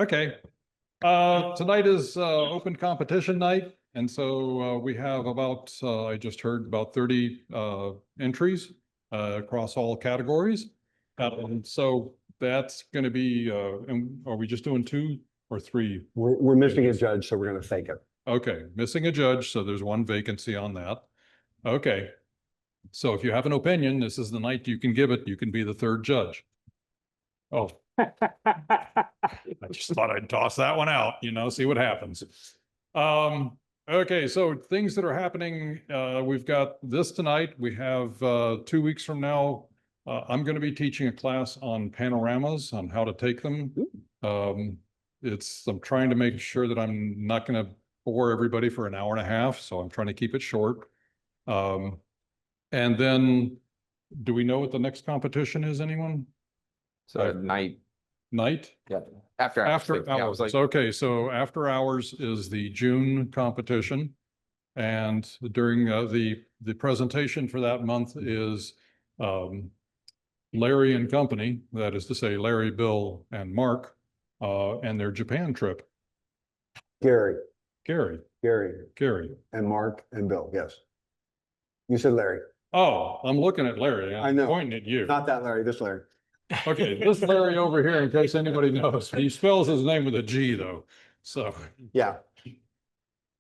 Okay. Tonight is open competition night. And so we have about, I just heard about 30 entries across all categories. So that's going to be, and are we just doing 2 or 3? We're missing a judge, so we're going to fake it. Okay, missing a judge. So there's 1 vacancy on that. Okay. So if you have an opinion, this is the night you can give it. You can be the 3rd judge. Oh, I just thought I'd toss that one out, see what happens. Okay, so things that are happening, we've got this tonight. We have 2 weeks from now, I'm going to be teaching a class on panoramas, on how to take them. I'm trying to make sure that I'm not going to bore everybody for an hour and a half, so I'm trying to keep it short. And then, do we know what the next competition is, anyone? So night. Yeah. After hours. Yeah, I was like, Okay, so after hours is the June competition. And during the presentation for that month is Larry and company, that is to say Larry, Bill, and Mark, and their Japan trip. Gary. Gary. And Mark and Bill, yes. You said Larry. Oh, I'm looking at Larry. I'm I know. pointing at you. Not that Larry, this Larry. Okay, this Larry over here, in case anybody knows, he spells his name with a G though. So. Yeah.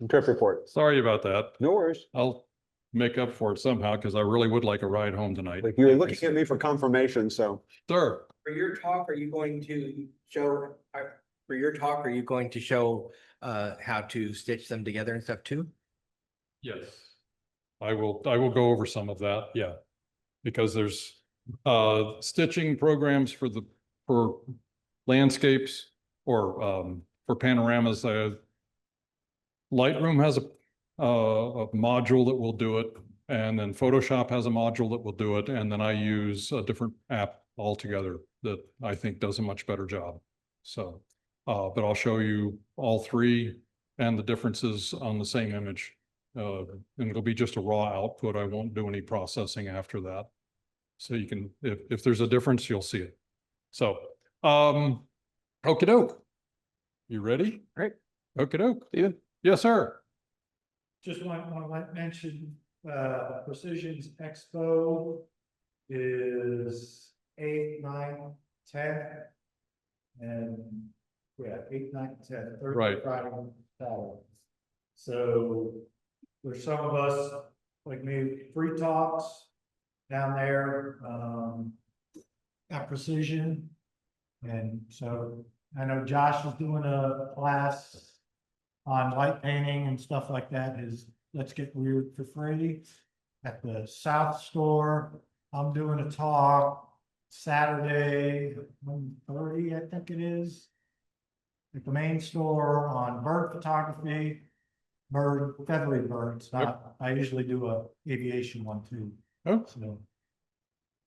Trip report. Sorry about that. No worries. I'll make up for it somehow because I really would like a ride home tonight. Like you were looking at me for confirmation, so. Sir. For your talk, are you going to show, how to stitch them together and stuff too? Yes. I will go over some of that, yeah. Because there's stitching programs for landscapes or for panoramas. Lightroom has a module that will do it, and then Photoshop has a module that will do it, and then I use a different app altogether that I think does a much better job. So, but I'll show you all 3 and the differences on the same image. And it'll be just a raw output. I won't do any processing after that. So you can, if there's a difference, you'll see it. So, okie doke. You ready? Great. Okie doke. Steven? Yes, sir. Just want to mention, Precisions Expo is 8, 9, 10. And yeah, 8, 9, 10, Thursday, Right. Friday, Saturday. So there's some of us, like me, free talks down there, at Precision. And so I know Josh is doing a class on light painting and stuff like that. Let's Get Weird for free at the South Store. I'm doing a talk Saturday, 1:30, I think it is, at the main store on bird photography, feathery birds. Yep. I usually do a aviation one too. Oh, So.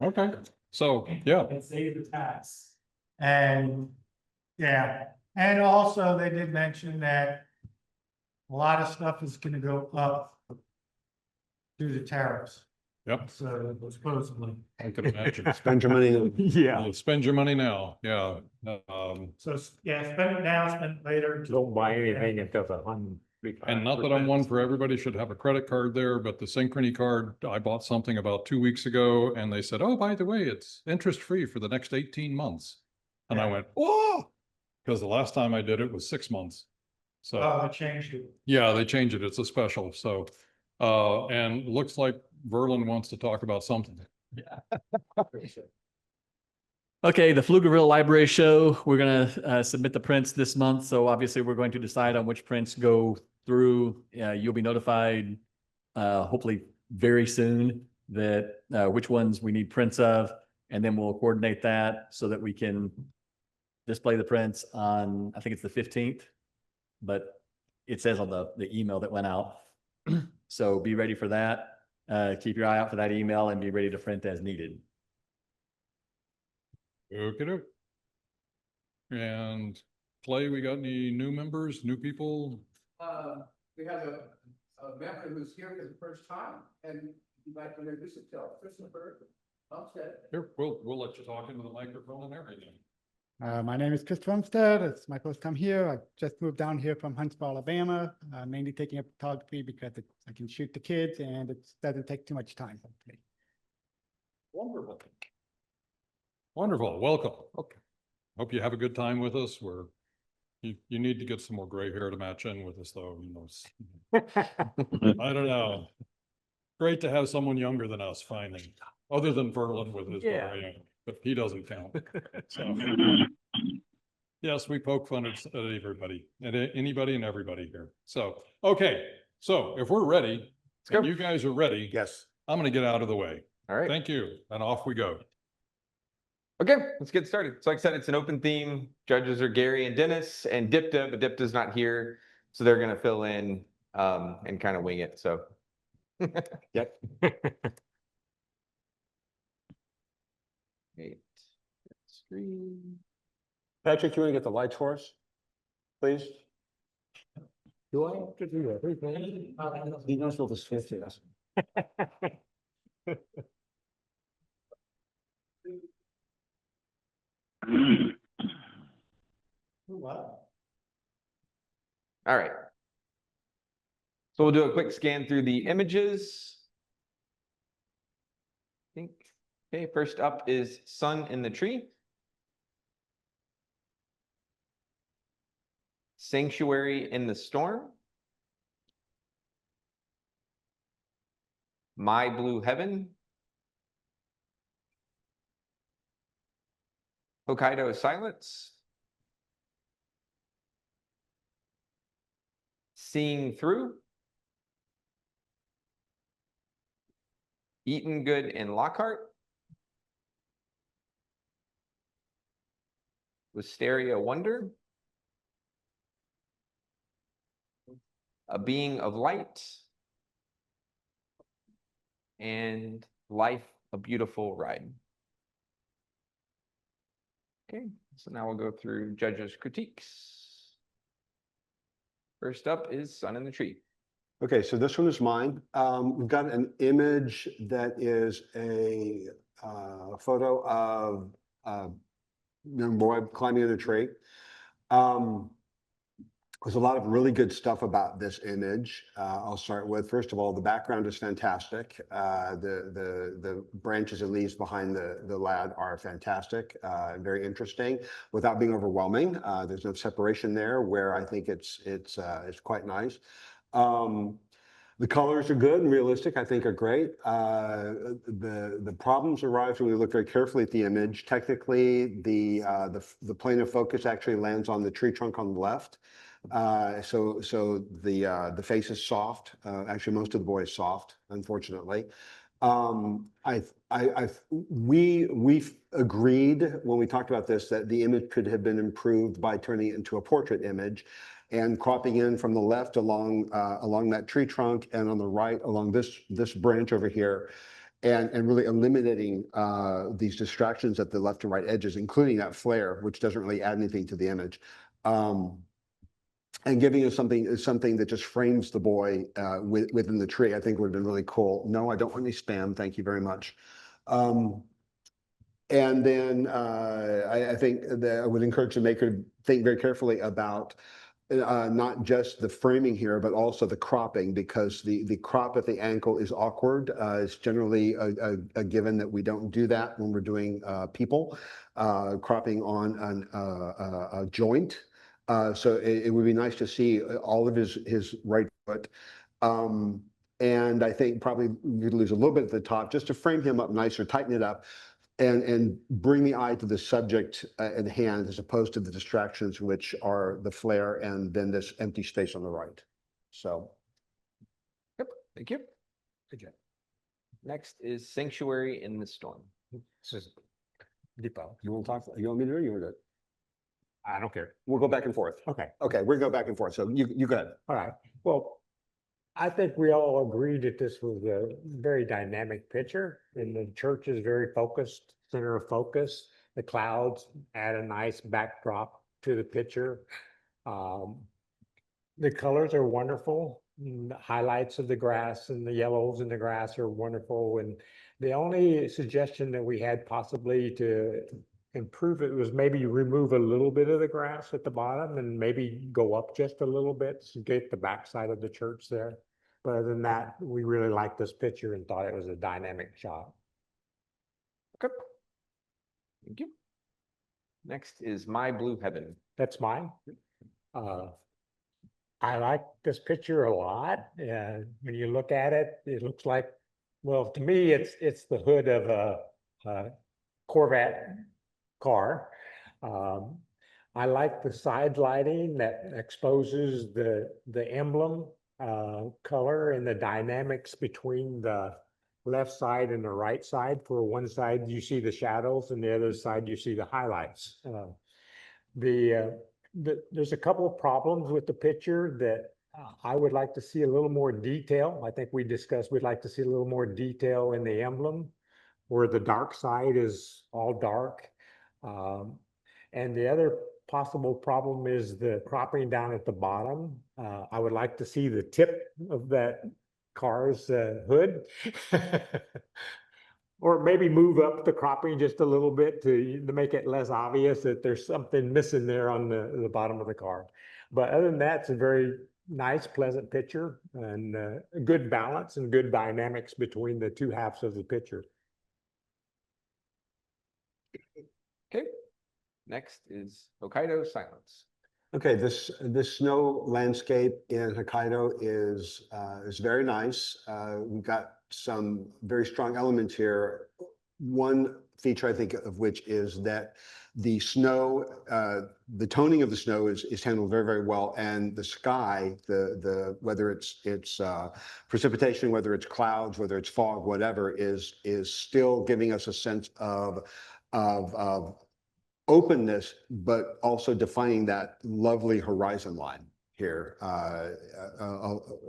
okay. So, yeah. And save the tax. And yeah, and also they did mention that a lot of stuff is going to go up due to tariffs. Yep. So supposedly. I can imagine. Spend your money. Yeah. Spend your money now. Yeah. So yeah, spend it now, spend it later. Don't buy anything until the And not that I'm one for everybody should have a credit card there, but the Synchrony card, I bought something about 2 weeks ago and they said, oh, by the way, it's interest-free for the next 18 months. And I went, whoa, because the last time I did it was 6 months. So I changed it. yeah, they changed it. It's a special. So, and looks like Verlin wants to talk about something. Okay, the Pflugerville Library Show, we're going to submit the prints this month. So obviously we're going to decide on which prints go through. You'll be notified hopefully very soon that which ones we need prints of, and then we'll coordinate that so that we can display the prints on, I think it's the 15th, but it says on the email that went out. So be ready for that. Keep your eye out for that email and be ready to print as needed. Okay. And Clay, we got any new members, new people? We have a member who's here for the first time, and you'd like to introduce yourself, Christopher. Here, we'll let you talk into the microphone and everything. My name is Christopher Umstead. It's my first time here. I just moved down here from Huntsville, Alabama, mainly taking up photography because I can shoot the kids and it doesn't take too much time. Hopefully. Wonderful. Wonderful. Welcome. Okay. Hope you have a good time with us. You need to get some more gray hair to match in with us though. You know, I don't know. Great to have someone younger than us finally, other than Verlin with his gray hair, but he doesn't count. So, yes, we poke fun at everybody and anybody and everybody here. So, okay. So if we're ready, go. and you guys are ready, Yes. I'm going to get out of the way. All right. Thank you. And off we go. Okay, let's get started. So like I said, it's an open theme. Judges are Gary and Dennis and Dipta, but Dipta's not here. So they're gonna fill in and kind of wing it, so. Yep. Great. Screen. Patrick, you want to get the lights for us, please? Do I have to do everything? He knows what the Swift is. Wow. All right. So we'll do a quick scan through the images. I think, okay, first up is sun in the tree. Sanctuary in the storm. My blue heaven. Hokkaido silence. Seeing through. Eaton Good and Lockhart. Wisteria Wonder. A Being of Light. And Life, a Beautiful Ride. Okay, so now we'll go through judges' critiques. First up is Sun in the Tree. Okay, so this one is mine. We've got an image that is a photo of a young boy climbing in a tree. There's a lot of really good stuff about this image. I'll start with, first of all, the background is fantastic. The branches and leaves behind the lad are fantastic, very interesting, without being overwhelming. There's no separation there, where I think it's quite nice. The colors are good and realistic, I think are great. The problems arise when we look very carefully at the image. Technically, the plane of focus actually lands on the tree trunk on the left. So the face is soft. Actually, most of the boy is soft, unfortunately. We've agreed when we talked about this that the image could have been improved by turning it into a portrait image and cropping in from the left along that tree trunk and on the right along this branch over here, and really eliminating these distractions at the left and right edges, including that flare, which doesn't really add anything to the image. And giving us something that just frames the boy within the tree, I think would have been really cool. No, I don't want any spam. Thank you very much. And then I think that I would encourage the maker to think very carefully about not just the framing here, but also the cropping, because the crop at the ankle is awkward. It's generally a given that we don't do that when we're doing people, cropping on a joint. So it would be nice to see all of his right foot. And I think probably you could lose a little bit at the top just to frame him up nicer, tighten it up, and bring the eye to the subject at hand, as opposed to the distractions, which are the flare and then this empty space on the right. So. Yep, thank you. Good job. Next is Sanctuary in the Storm. Deepo, you want to talk? You want me to do it? Or you want to do it? I don't care. We'll go back and forth. Okay, Okay, we're gonna go back and forth. So you go ahead. all right. Well, I think we all agreed that this was a very dynamic picture, and the church is very focused, center of focus. The clouds add a nice backdrop to the picture. The colors are wonderful. The highlights of the grass and the yellows in the grass are wonderful. And the only suggestion that we had possibly to improve it was maybe remove a little bit of the grass at the bottom and maybe go up just a little bit to get the backside of the church there. But other than that, we really liked this picture and thought it was a dynamic shot. Okay. Thank you. Next is My Blue Heaven. That's mine. I like this picture a lot. When you look at it, it looks like, well, to me, it's the hood of a Corvette car. I like the side lighting that exposes the emblem color and the dynamics between the left side and the right side. For one side, you see the shadows, and the other side, you see the highlights. There's a couple of problems with the picture that I would like to see a little more detail. I think we discussed we'd like to see a little more detail in the emblem, where the dark side is all dark. And the other possible problem is the cropping down at the bottom. I would like to see the tip of that car's hood. Or maybe move up the cropping just a little bit to make it less obvious that there's something missing there on the bottom of the car. But other than that, it's a very nice, pleasant picture and a good balance and good dynamics between the two halves of the picture. Okay. Next is Hokkaido Silence. Okay, this snow landscape in Hokkaido is very nice. We've got some very strong elements here. One feature I think of which is that the snow, the toning of the snow is handled very, very well, and the sky, the whether it's precipitation, whether it's clouds, whether it's fog, whatever, is still giving us a sense of openness, but also defining that lovely horizon line here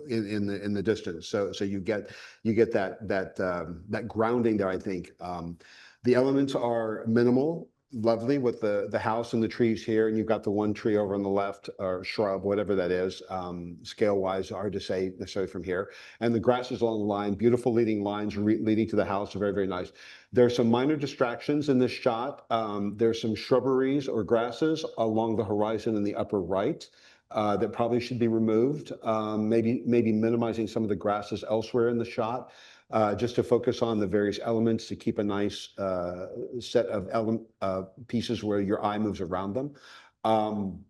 in the distance. So you get that grounding there. I think the elements are minimal, lovely with the house and the trees here, and you've got the one tree over on the left, or shrub, whatever that is, scale wise, hard to say necessarily from here. And the grasses along the line, beautiful leading lines leading to the house, are very, very nice. There are some minor distractions in this shot. There's some shrubberies or grasses along the horizon in the upper right that probably should be removed. Maybe minimizing some of the grasses elsewhere in the shot. Just to focus on the various elements to keep a nice set of pieces where your eye moves around them. And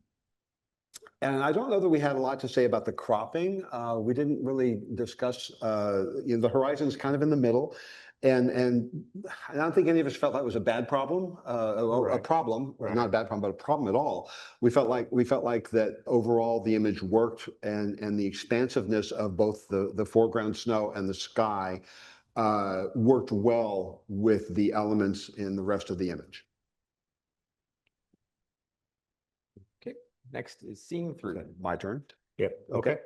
I don't know that we had a lot to say about the cropping. We didn't really discuss, the horizon's kind of in the middle. And I don't think any of us felt that was a bad problem, a problem, or not a bad problem, but a problem at all. We felt like that overall the image worked, and the expansiveness of both the foreground snow and the sky worked well with the elements in the rest of the image. Okay. Next is Seeing Through. My turn. Yep. Okay.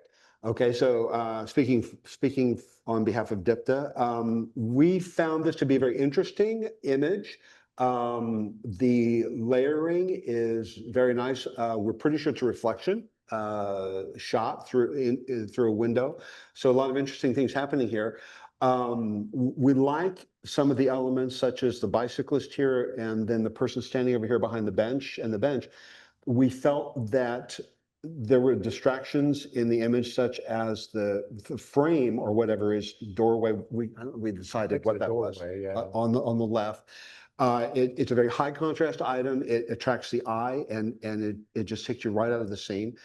Okay, so speaking on behalf of Dipta, we found this to be a very interesting image. The layering is very nice. We're pretty sure it's a reflection shot through a window. So a lot of interesting things happening here. We like some of the elements, such as the bicyclist here, and then the person standing over here behind the bench and the bench. We felt that there were distractions in the image, such as the frame or whatever is doorway. We decided what that was on the left. It's a very high contrast item. It attracts the eye, and it just takes you right out of the scene.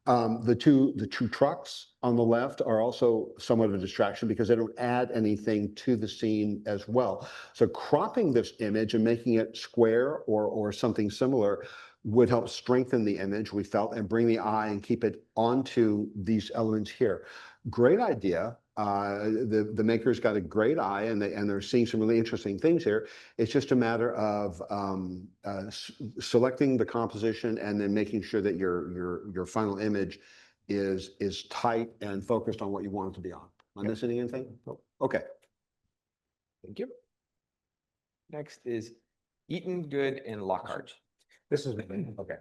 The two trucks on the left are also somewhat of a distraction because they don't add anything to the scene as well. So cropping this image and making it square or something similar would help strengthen the image, we felt, and bring the eye and keep it onto these elements here. Great idea. The maker's got a great eye, and they're seeing some really interesting things here. It's just a matter of selecting the composition and then making sure that your final image is tight and focused on what you want it to be on. Am I missing anything? Okay. Thank you. Next is Eaton, Good, and Lockhart. This is okay.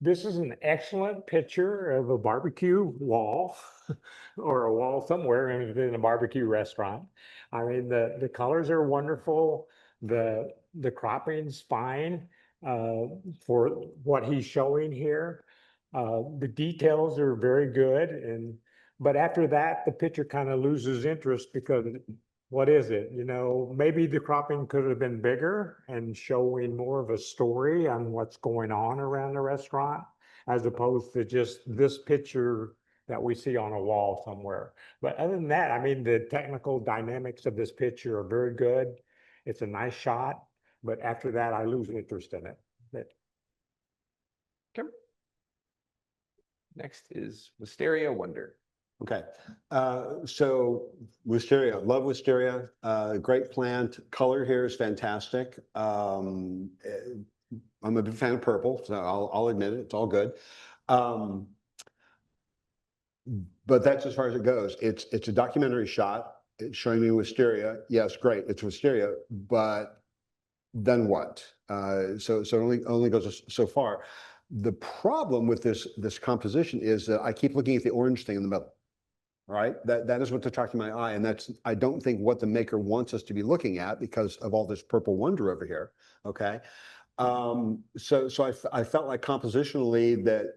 This is an excellent picture of a barbecue wall or a wall somewhere in a barbecue restaurant. I mean, the colors are wonderful. The the cropping's fine for what he's showing here. The details are very good, but after that, the picture kind of loses interest because what is it? You know, maybe the cropping could have been bigger and showing more of a story on what's going on around the restaurant, as opposed to just this picture that we see on a wall somewhere. But other than that, I mean, the technical dynamics of this picture are very good. It's a nice shot, but after that, I lose interest in it. Okay. Next is Wisteria Wonder. Okay, so wisteria, love wisteria, great plant. Color here is fantastic. I'm a big fan of purple, so I'll admit it. It's all good. But that's as far as it goes. It's a documentary shot. It's showing me wisteria. Yes, great. It's wisteria, but then what? So it only goes so far. The problem with this composition is that I keep looking at the orange thing in the middle. Right? That is what's attracting my eye. And that's, I don't think, what the maker wants us to be looking at because of all this purple wonder over here. Okay. So I felt like compositionally that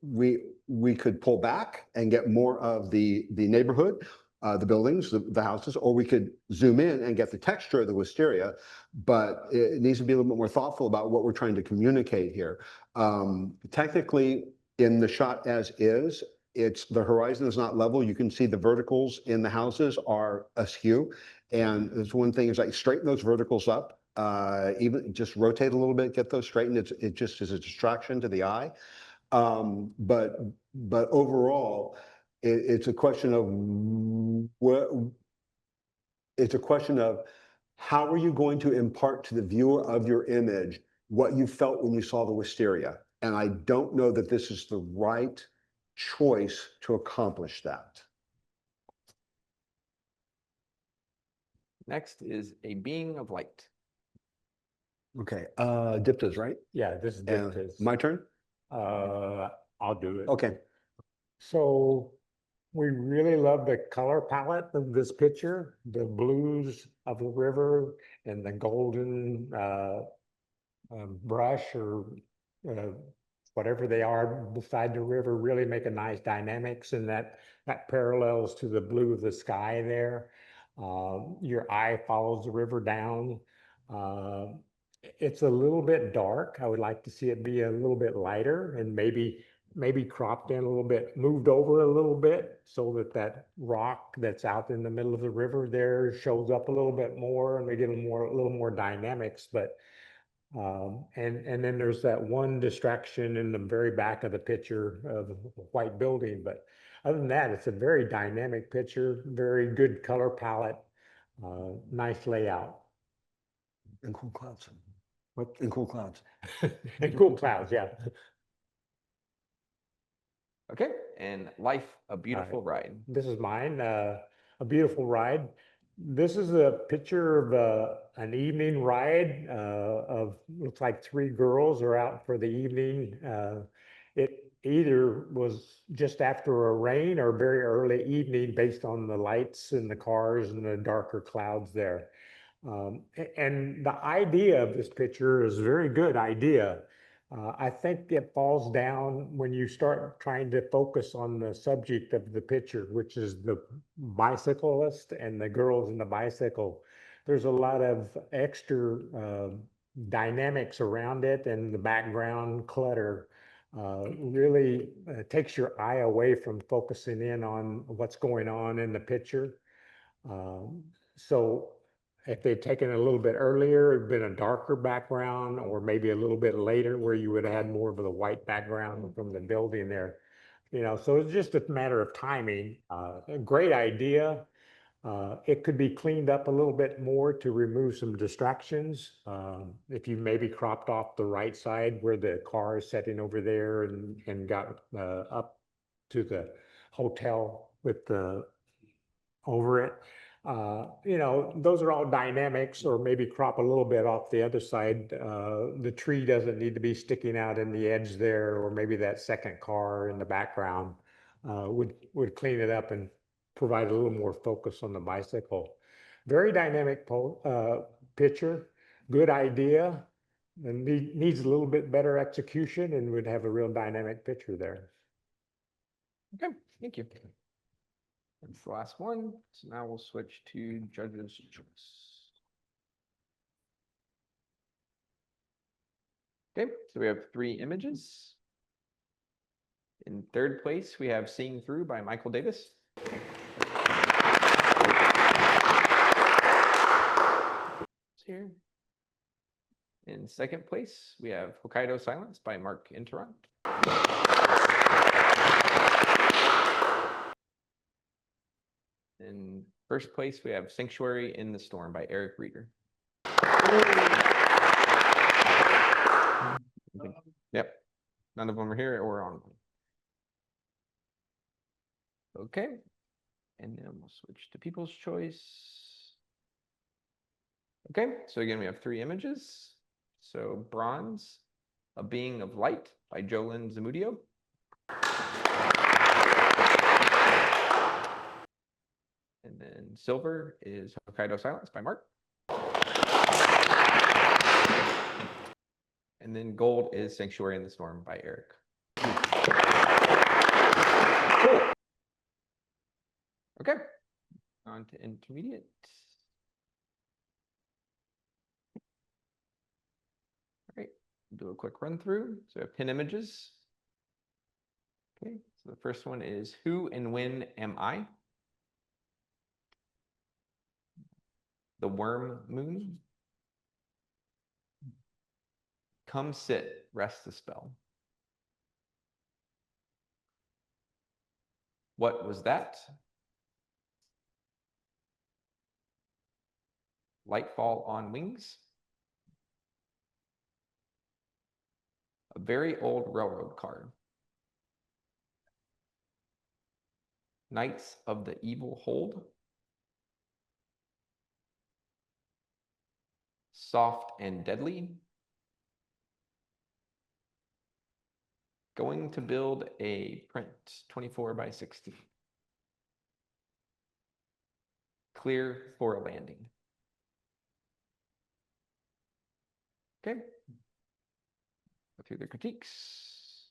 we could pull back and get more of the neighborhood, the buildings, the houses, or we could zoom in and get the texture of the wisteria, but it needs to be a little bit more thoughtful about what we're trying to communicate here. Technically, in the shot as is, the horizon is not level. You can see the verticals in the houses are askew. And there's one thing is like straighten those verticals up, even just rotate a little bit, get those straightened. It just is a distraction to the eye. But overall, it's a question of how are you going to impart to the viewer of your image what you felt when you saw the wisteria? And I don't know that this is the right choice to accomplish that. Next is A Being of Light. Okay, Dipta's, right? Yeah, this is And Dipta's. my turn? I'll do it. Okay. So we really love the color palette of this picture, the blues of the river and the golden brush or whatever they are beside the river really make a nice dynamics, and that parallels to the blue of the sky there. Your eye follows the river down. It's a little bit dark. I would like to see it be a little bit lighter and maybe cropped in a little bit, moved over a little bit so that rock that's out in the middle of the river there shows up a little bit more and we get a little more dynamics. But and then there's that one distraction in the very back of the picture of the white building. But other than that, it's a very dynamic picture, very good color palette, nice layout. And cool clouds. What? And cool clouds. And cool clouds, yeah. Okay, and Life, a Beautiful Ride. This is mine, A Beautiful Ride. This is a picture of an evening ride of, looks like 3 girls are out for the evening. It either was just after a rain or very early evening based on the lights in the cars and the darker clouds there. And the idea of this picture is a very good idea. I think it falls down when you start trying to focus on the subject of the picture, which is the bicyclist and the girls in the bicycle. There's a lot of extra dynamics around it, and the background clutter really takes your eye away from focusing in on what's going on in the picture. So if they'd taken it a little bit earlier, it'd been a darker background, or maybe a little bit later where you would have had more of the white background from the building there. You know, so it's just a matter of timing. A great idea. It could be cleaned up a little bit more to remove some distractions. If you maybe cropped off the right side where the car is sitting over there and got up to the hotel with the over it. You know, those are all dynamics, or maybe crop a little bit off the other side. The tree doesn't need to be sticking out in the edge there, or maybe that second car in the background would clean it up and provide a little more focus on the bicycle. Very dynamic picture. good idea and needs a little bit better execution and would have a real dynamic picture there. Okay, thank you. That's the last one. So now we'll switch to judge's choice. Okay, so we have 3 images. In third place, we have Seeing Through by Michael Davis. Here. In second place, we have Hokkaido Silence by Mark Interon. In first place, we have Sanctuary in the Storm by Eric Reeder. Yep, none of them are here or on. Okay, and then we'll switch to People's Choice. Okay, so again, we have 3 images. So bronze, A Being of Light by Jolyn Zamudio. And then silver is Hokkaido Silence by Mark. And then gold is Sanctuary in the Storm by Eric. Okay, on to intermediate. All right, do a quick run through. So we have 10 images. Okay, so the first one is Who and When Am I? The Worm Moon. Come Sit, Rest the Spell. What Was That? Lightfall on Wings. A Very Old Railroad Car. Knights of the Evil Hold. Soft and Deadly. Going to Build a Print, 24 by 60. Clear for a Landing. Okay. Go through the critiques.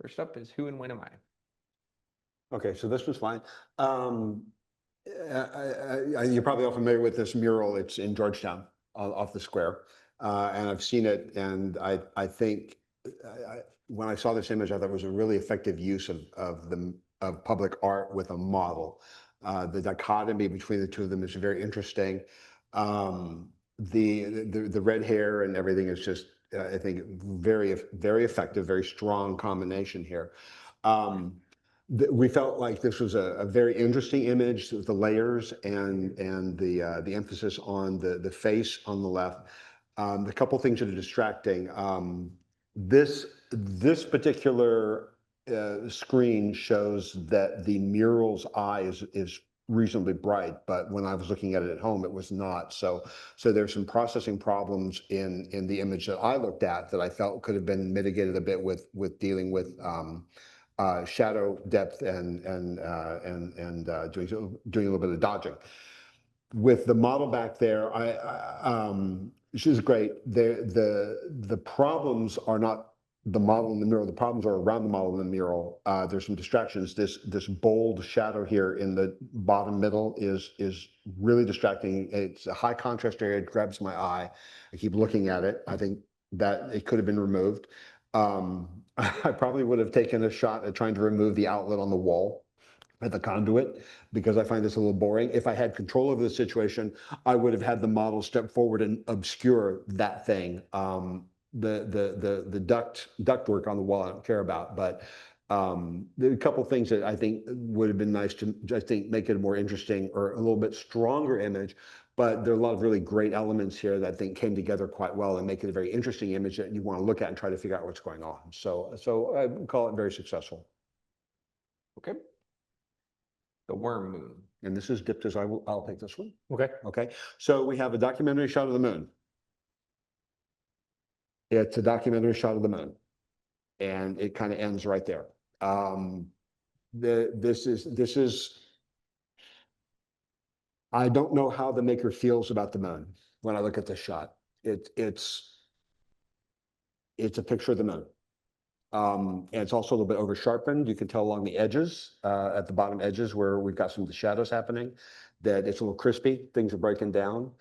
First up is Who and When Am I? Okay, so this was fine. You're probably all familiar with this mural. It's in Georgetown off the square. And I've seen it, and I think when I saw this image, I thought it was a really effective use of public art with a model. The dichotomy between the two of them is very interesting. The red hair and everything is just, I think, very, very effective, very strong combination here. We felt like this was a very interesting image, the layers and the emphasis on the face on the left. The couple things that are distracting. This particular screen shows that the mural's eye is reasonably bright, but when I was looking at it at home, it was not. So there's some processing problems in the image that I looked at that I felt could have been mitigated a bit with dealing with shadow depth and doing a little bit of dodging. With the model back there, she's great. The problems are not the model in the mural. The problems are around the model in the mural. There's some distractions. This bold shadow here in the bottom middle is really distracting. It's a high contrast area. It grabs my eye. I keep looking at it. I think that it could have been removed. I probably would have taken a shot at trying to remove the outlet on the wall at the conduit, because I find this a little boring. If I had control over the situation, I would have had the model step forward and obscure that thing. The duct work on the wall I don't care about, but there are a couple things that I think would have been nice to, I think, make it a more interesting or a little bit stronger image. But there are a lot of really great elements here that I think came together quite well and make it a very interesting image that you want to look at and try to figure out what's going on. So I would call it very successful. Okay. The Worm Moon. And this is Dipta's. I'll take this one. Okay. Okay. So we have a documentary shot of the moon. It's a documentary shot of the moon, and it kind of ends right there. This is. I don't know how the maker feels about the moon when I look at this shot. it's a picture of the moon. And it's also a little bit over sharpened. You can tell along the edges, at the bottom edges where we've got some of the shadows happening, that it's a little crispy, things are breaking down.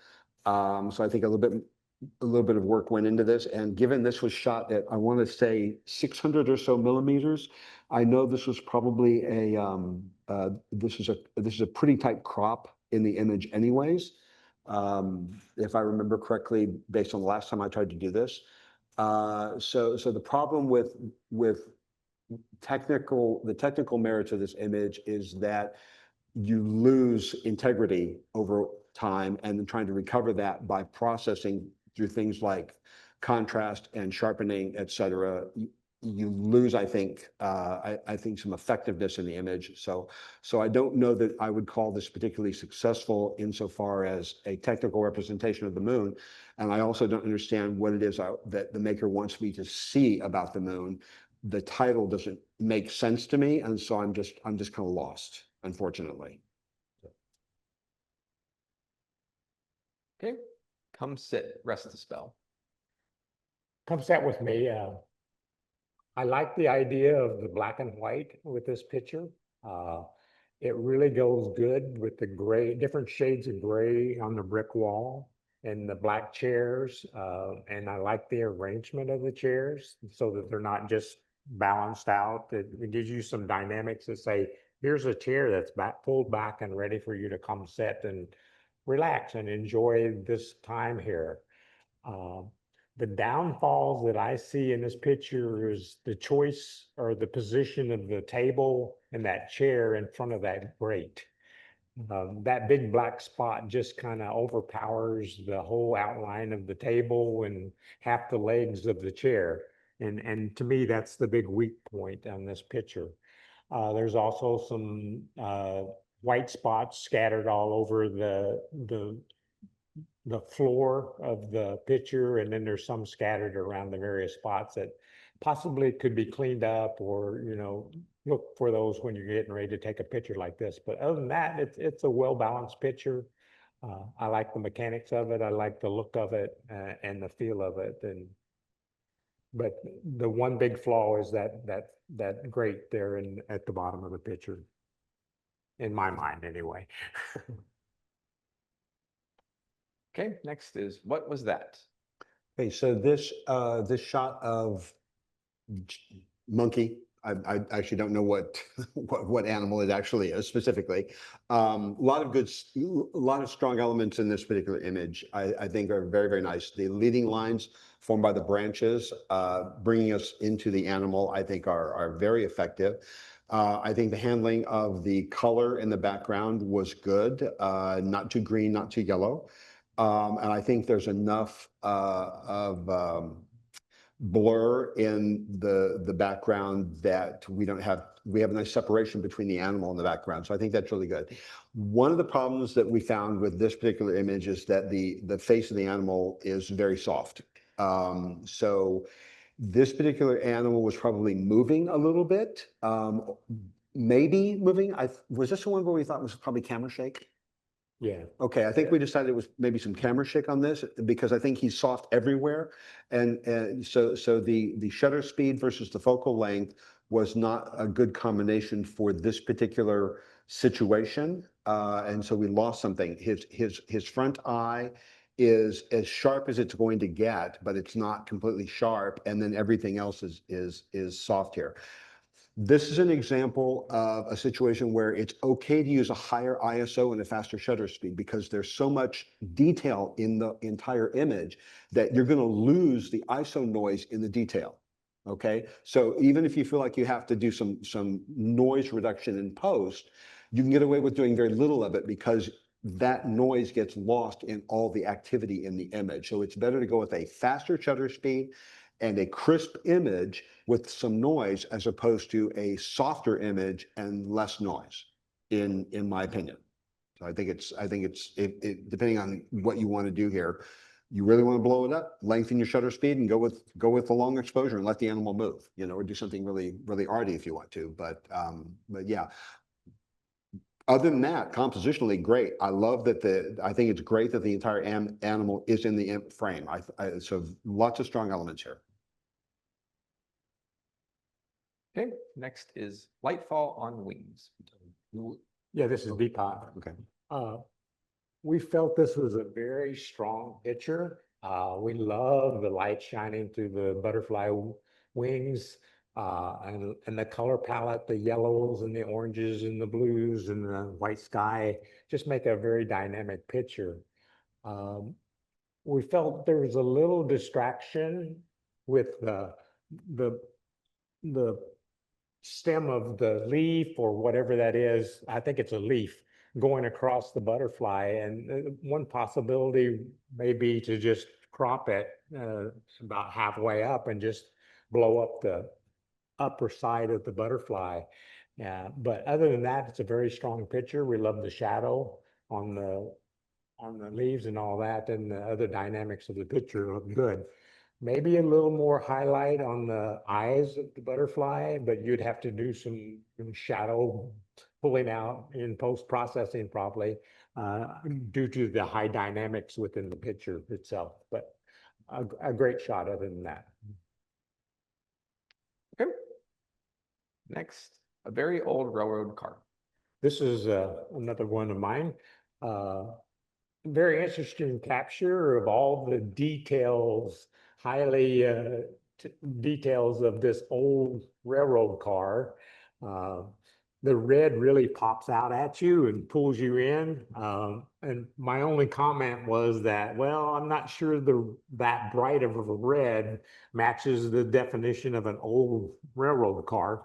So I think a little bit of work went into this, and given this was shot at, I want to say 600 or so millimeters, I know this was probably this is a pretty tight crop in the image anyways. If I remember correctly, based on the last time I tried to do this. So the problem with the technical merits of this image is that you lose integrity over time, and then trying to recover that by processing through things like contrast and sharpening, et cetera, you lose, I think, some effectiveness in the image. So I don't know that I would call this particularly successful insofar as a technical representation of the moon. And I also don't understand what it is that the maker wants me to see about the moon. The title doesn't make sense to me, and so I'm just kind of lost, unfortunately. Okay, come sit, rest the spell. Come sit with me. I like the idea of the black and white with this picture. It really goes good with the gray, different shades of gray on the brick wall and the black chairs. And I like the arrangement of the chairs so that they're not just balanced out. It gives you some dynamics that say, here's a chair that's pulled back and ready for you to come sit and relax and enjoy this time here. The downfalls that I see in this picture is the choice or the position of the table and that chair in front of that grate. That big black spot just kind of overpowers the whole outline of the table and half the legs of the chair. And to me, that's the big weak point on this picture. There's also some white spots scattered all over the floor of the picture, and then there's some scattered around the various spots that possibly could be cleaned up, or look for those when you're getting ready to take a picture like this. But other than that, it's a well-balanced picture. I like the mechanics of it. I like the look of it and the feel of it. But the one big flaw is that grate there at the bottom of the picture, in my mind anyway. Okay, next is, what was that? Okay, so this shot of monkey, I actually don't know what animal it actually is specifically. A lot of strong elements in this particular image. I think are very, very nice. The leading lines formed by the branches, bringing us into the animal, I think are very effective. I think the handling of the color in the background was good, not too green, not too yellow. And I think there's enough of blur in the background that we have a nice separation between the animal and the background. So I think that's really good. One of the problems that we found with this particular image is that the face of the animal is very soft. So this particular animal was probably moving a little bit, maybe moving. Was this the one where we thought was probably camera shake? Yeah. Okay, I think we decided it was maybe some camera shake on this, because I think he's soft everywhere. And so the shutter speed versus the focal length was not a good combination for this particular situation. And so we lost something. His front eye is as sharp as it's going to get, but it's not completely sharp. And then everything else is soft here. This is an example of a situation where it's okay to use a higher ISO and a faster shutter speed, because there's so much detail in the entire image that you're going to lose the ISO noise in the detail. Okay, so even if you feel like you have to do some noise reduction in post, you can get away with doing very little of it, because that noise gets lost in all the activity in the image. So it's better to go with a faster shutter speed and a crisp image with some noise, as opposed to a softer image and less noise, in my opinion. So I think it's depending on what you want to do here. You really want to blow it up, lengthen your shutter speed, and go with the long exposure and let the animal move, or do something really, really arty if you want to. But yeah, Other than that, compositionally, great. I love that I think it's great that the entire animal is in the frame. So lots of strong elements here. Okay, next is Lightfall on Wings. Yeah, this is Deepak. Okay. We felt this was a very strong picture. We love the light shining through the butterfly wings, and the color palette, the yellows and the oranges and the blues and the white sky just make a very dynamic picture. We felt there was a little distraction with the stem of the leaf or whatever that is. I think it's a leaf going across the butterfly, and one possibility may be to just crop it about halfway up and just blow up the upper side of the butterfly. Yeah, but other than that, it's a very strong picture. We love the shadow on the leaves and all that, and the other dynamics of the picture look good. Maybe a little more highlight on the eyes of the butterfly, but you'd have to do some shadow pulling out in post-processing probably due to the high dynamics within the picture itself. But a great shot other than that. Okay. Next, a very old railroad car. This is another one of mine. Very interesting capture of all the details, highly details of this old railroad car. The red really pops out at you and pulls you in. And my only comment was that, well, I'm not sure that bright of a red matches the definition of an old railroad car.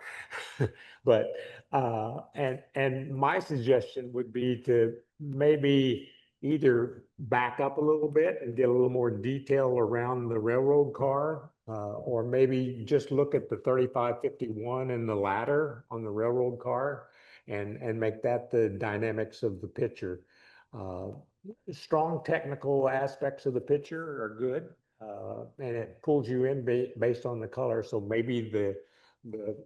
But and my suggestion would be to maybe either back up a little bit and get a little more detail around the railroad car, or maybe just look at the 3551 and the ladder on the railroad car and make that the dynamics of the picture. Strong technical aspects of the picture are good, and it pulls you in based on the color. So maybe the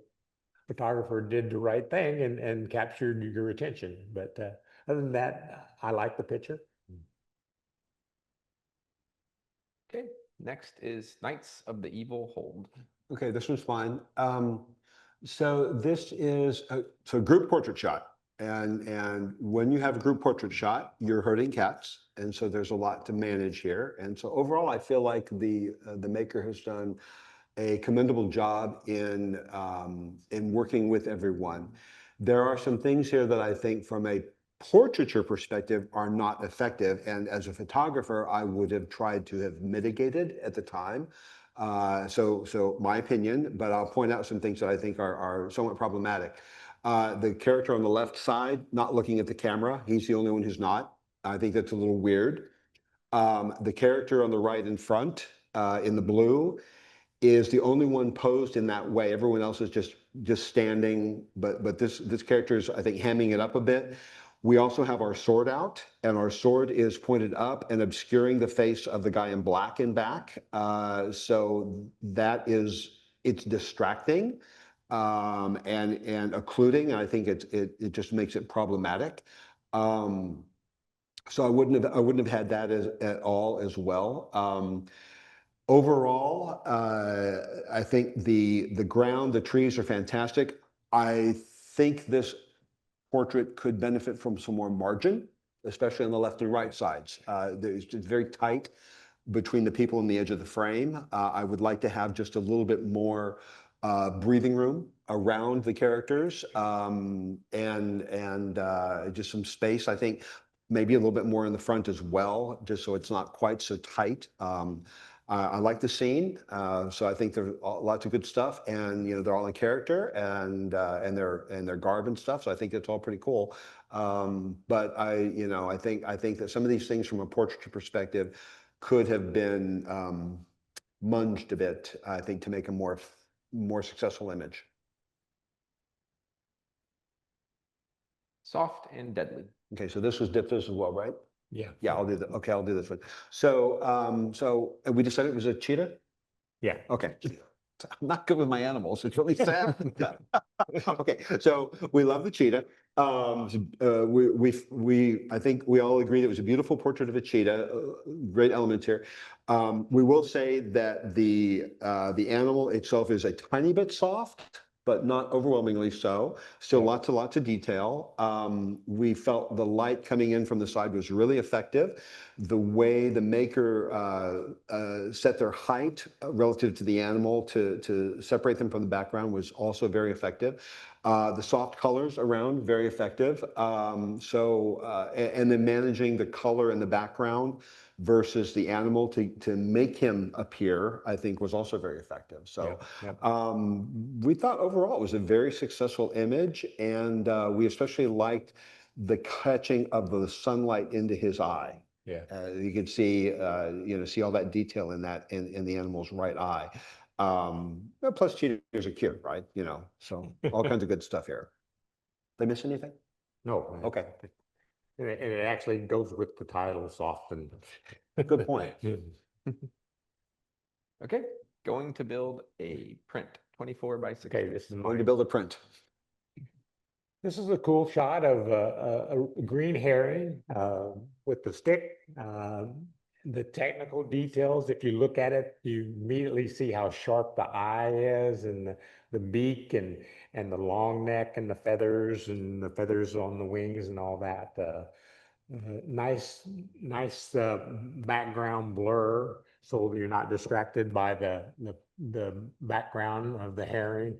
photographer did the right thing and captured your attention. But other than that, I like the picture. Okay, next is Knights of the Evil Hold. Okay, this one's fine. So this is a group portrait shot. And when you have a group portrait shot, you're herding cats. And so there's a lot to manage here. And so overall, I feel like the maker has done a commendable job in working with everyone. There are some things here that I think from a portraiture perspective are not effective. And as a photographer, I would have tried to have mitigated at the time. So my opinion, but I'll point out some things that I think are somewhat problematic. The character on the left side, not looking at the camera, he's the only one who's not. I think that's a little weird. The character on the right in front, in the blue, is the only one posed in that way. Everyone else is just standing, but this character is, I think, hamming it up a bit. We also have our sword out, and our sword is pointed up and obscuring the face of the guy in black in back. So it's distracting and occluding. And I think it just makes it problematic. So I wouldn't have had that at all as well. Overall, I think the ground, the trees are fantastic. I think this portrait could benefit from some more margin, especially on the left and right sides. It's very tight between the people and the edge of the frame. I would like to have just a little bit more breathing room around the characters, and just some space. I think maybe a little bit more in the front as well, just so it's not quite so tight. I like the scene, so I think there's lots of good stuff, and they're all in character and their garb and stuff. So I think it's all pretty cool. But I think that some of these things from a portraiture perspective could have been munged a bit, I think, to make a more successful image. Soft and Deadly. Okay, so this was Dipta's as well, right? Yeah. Yeah, I'll do that. Okay, I'll do this one. So we decided it was a cheetah? Yeah. Okay. I'm not good with my animals. It's really sad. Okay, so we love the cheetah. I think we all agree that it was a beautiful portrait of a cheetah. Great elements here. We will say that the animal itself is a tiny bit soft, but not overwhelmingly so. Still lots of detail. We felt the light coming in from the side was really effective. The way the maker set their height relative to the animal to separate them from the background was also very effective. The soft colors around, very effective. And then managing the color in the background versus the animal to make him appear, I think was also very effective. So we thought overall it was a very successful image, and we especially liked the catching of the sunlight into his eye. Yeah. You could see, see all that detail in that in the animal's right eye. Plus cheetahs are cute, right? So all kinds of good stuff here. Did I miss anything? No. Okay. And it actually goes with the title, soft and. Good point. Okay, going to build a print, 24 by 60. Okay, this is Going mine. to build a print. This is a cool shot of a green herring with the stick. The technical details, if you look at it, you immediately see how sharp the eye is, and the beak, and the long neck, and the feathers on the wings and all that. Nice background blur, so you're not distracted by the background of the herring.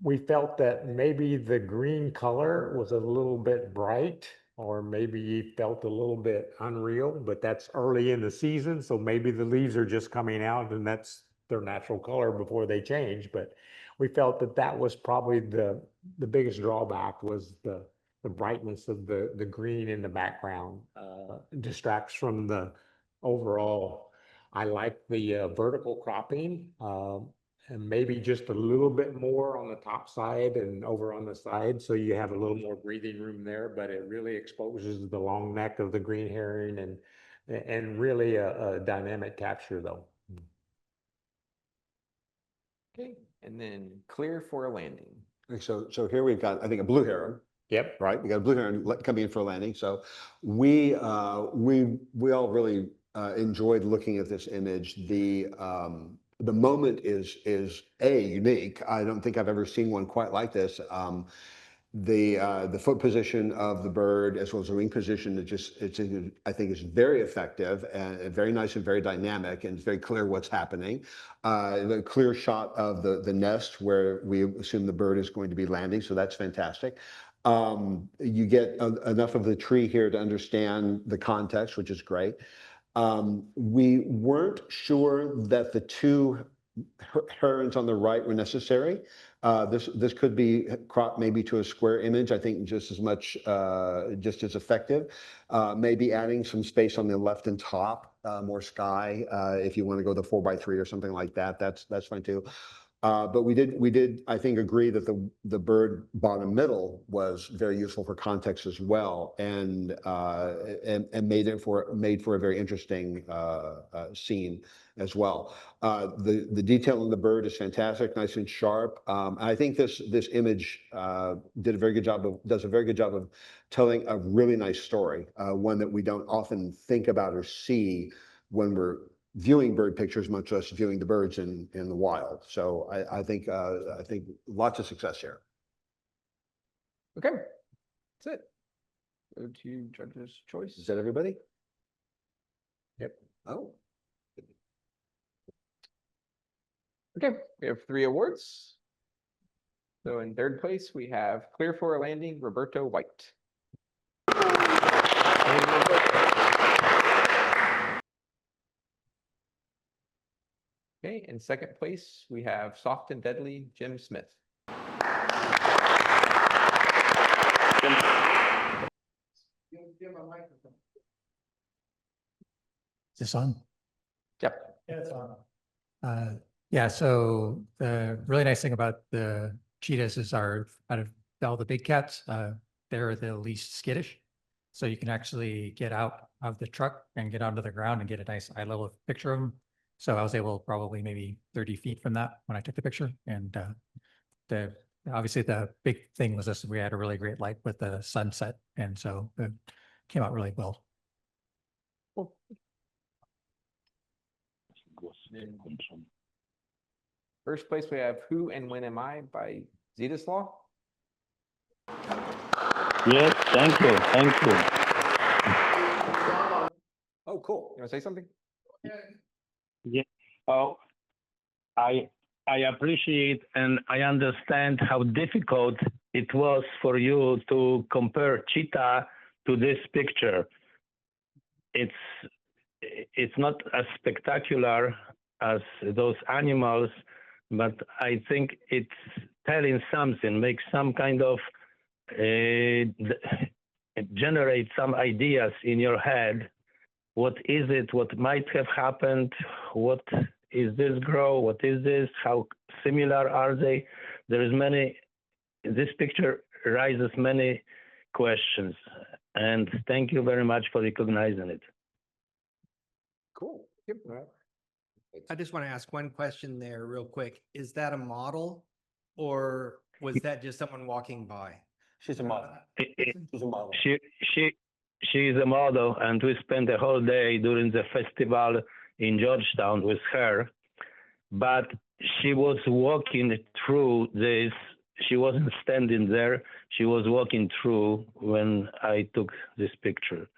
We felt that maybe the green color was a little bit bright, or maybe you felt a little bit unreal, but that's early in the season, so maybe the leaves are just coming out and that's their natural color before they change. But we felt that that was probably the biggest drawback, was the brightness of the green in the background. Distracts from the overall. I like the vertical cropping. And maybe just a little bit more on the top side and over on the side, so you have a little more breathing room there, but it really exposes the long neck of the green herring, and really a dynamic capture though. Okay, and then clear for a landing. So here we've got, I think, a blue heron. Yep. Right, we got a blue heron coming in for a landing. So we all really enjoyed looking at this image. The moment is unique. I don't think I've ever seen one quite like this. The foot position of the bird, as well as the wing position, I think is very effective and very nice and very dynamic, and it's very clear what's happening. The clear shot of the nest where we assume the bird is going to be landing, so that's fantastic. You get enough of the tree here to understand the context, which is great. We weren't sure that the two herons on the right were necessary. This could be cropped maybe to a square image. I think just as much, just as effective. Maybe adding some space on the left and top, more sky. If you want to go the 4x3 or something like that, that's fine too. But we did, I think, agree that the bird bottom middle was very useful for context as well, and made for a very interesting scene as well. The detail in the bird is fantastic, nice and sharp. I think this image does a very good job of telling a really nice story, one that we don't often think about or see when we're viewing bird pictures, much less viewing the birds in the wild. So I think lots of success here. Okay, that's it. Go to judge's choice. Is that everybody? Yep. Oh. Okay, we have 3 awards. So in third place, we have Clear for a Landing, Roberto White. Okay, in second place, we have Soft and Deadly, Jim Smith. Give a microphone. Is this on? Yep. Yeah, it's on. Yeah, so the really nice thing about the cheetahs is out of all the big cats, they're the least skittish. So you can actually get out of the truck and get onto the ground and get a nice eye level picture of them. So I was able probably maybe 30 feet from that when I took the picture. And obviously the big thing was this, we had a really great light with the sunset. And so it came out really well. First place we have Who and When Am I by Zetas Law. Yes, thank you, thank you. Oh, cool. You want to say something? Yeah. Oh, I appreciate and I understand how difficult it was for you to compare cheetah to this picture. It's not as spectacular as those animals, but I think it's telling something, makes some kind of generate some ideas in your head. What is it? What might have happened? What is this grow? What is this? How similar are they? This picture raises many questions. And thank you very much for recognizing it. Cool. I just want to ask one question there real quick. Is that a model or was that just someone walking by? She's a model. She's a model. She is a model, and we spent the whole day during the festival in Georgetown with her. But she was walking through this. She wasn't standing there. She was walking through when I took this picture.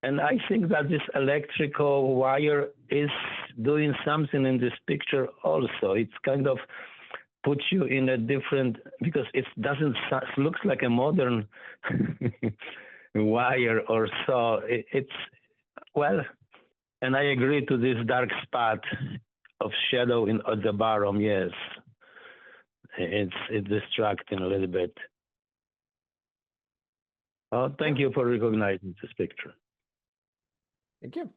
And I think that this electrical wire is doing something in this picture also. It's kind of puts you in a different, because it doesn't, looks like a modern wire or so. It's, well, and I agree to this dark spot of shadow at the bottom, yes. It's distracting a little bit. Oh, thank you for recognizing this picture. Thank you.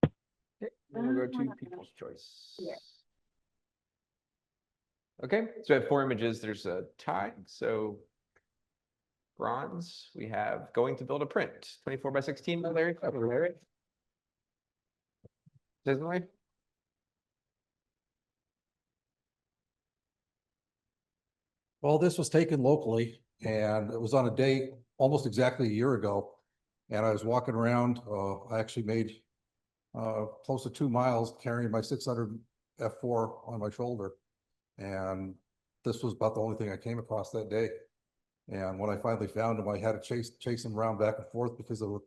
Okay, then we'll go to people's choice. Okay, so we have 4 images. There's a tie. So bronze, we have Going to Build a Print, 24 by 16 by Larry. Larry. Larry? Well, this was taken locally and it was on a day almost exactly a year ago. And I was walking around, I actually made close to 2 miles carrying my 600 F4 on my shoulder. And this was about the only thing I came across that day. And when I finally found him, I had to chase him around back and forth because of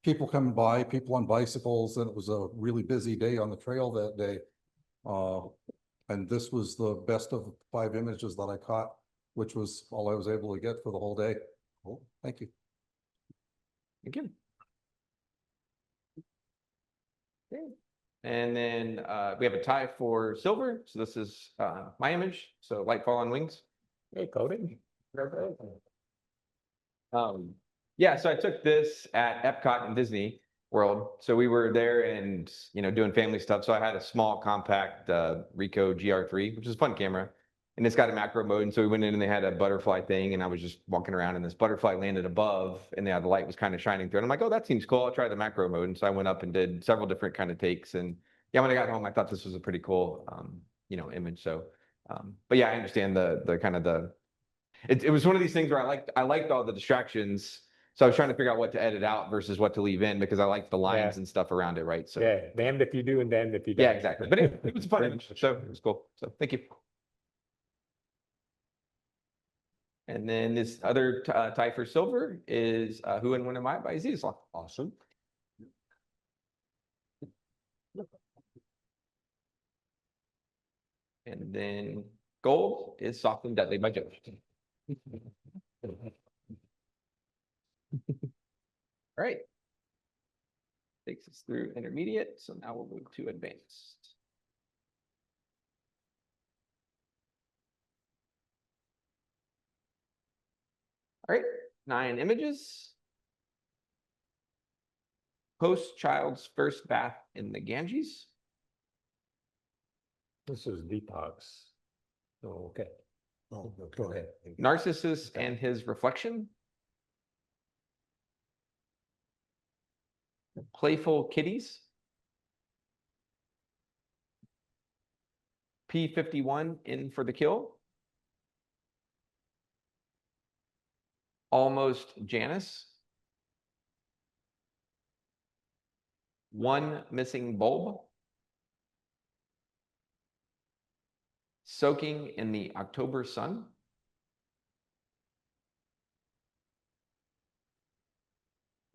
people coming by, people on bicycles, and it was a really busy day on the trail that day. And this was the best of 5 images that I caught, which was all I was able to get for the whole day. Cool. Thank you. Thank you. Okay. And then we have a tie for silver. So this is my image. So Light Fall on Wings. Hey, Cody. Yeah, so I took this at Epcot in Disney World. So we were there and, doing family stuff. So I had a small compact Ricoh GR3, which is a fun camera. And it's got a macro mode. And so we went in and they had a butterfly thing. And I was just walking around and this butterfly landed above and the light was kind of shining through. And I'm like, oh, that seems cool. I'll try the macro mode. And so I went up and did several different kind of takes. And yeah, when I got home, I thought this was a pretty cool, image. So, but yeah, I understand the kind of it was one of these things where I liked all the distractions. So I was trying to figure out what to edit out versus what to leave in because I liked the lines and stuff around it, right? So Yeah, damned if you do and damned if you don't. yeah, exactly. But it was a fun image, so it was cool. So thank you. And then this other tie for silver is Who and When Am I by Zetas Law. Awesome. And then gold is Soft and Deadly by Joe. All right. Takes us through intermediate. So now we'll move to advanced. All right, 9 images. Post child's first bath in the Ganges. This is detox. Oh, okay. Oh, go ahead. Narcissus and his reflection. Playful Kitties. P51 in for the kill. Almost Janice. One missing bulb. Soaking in the October sun.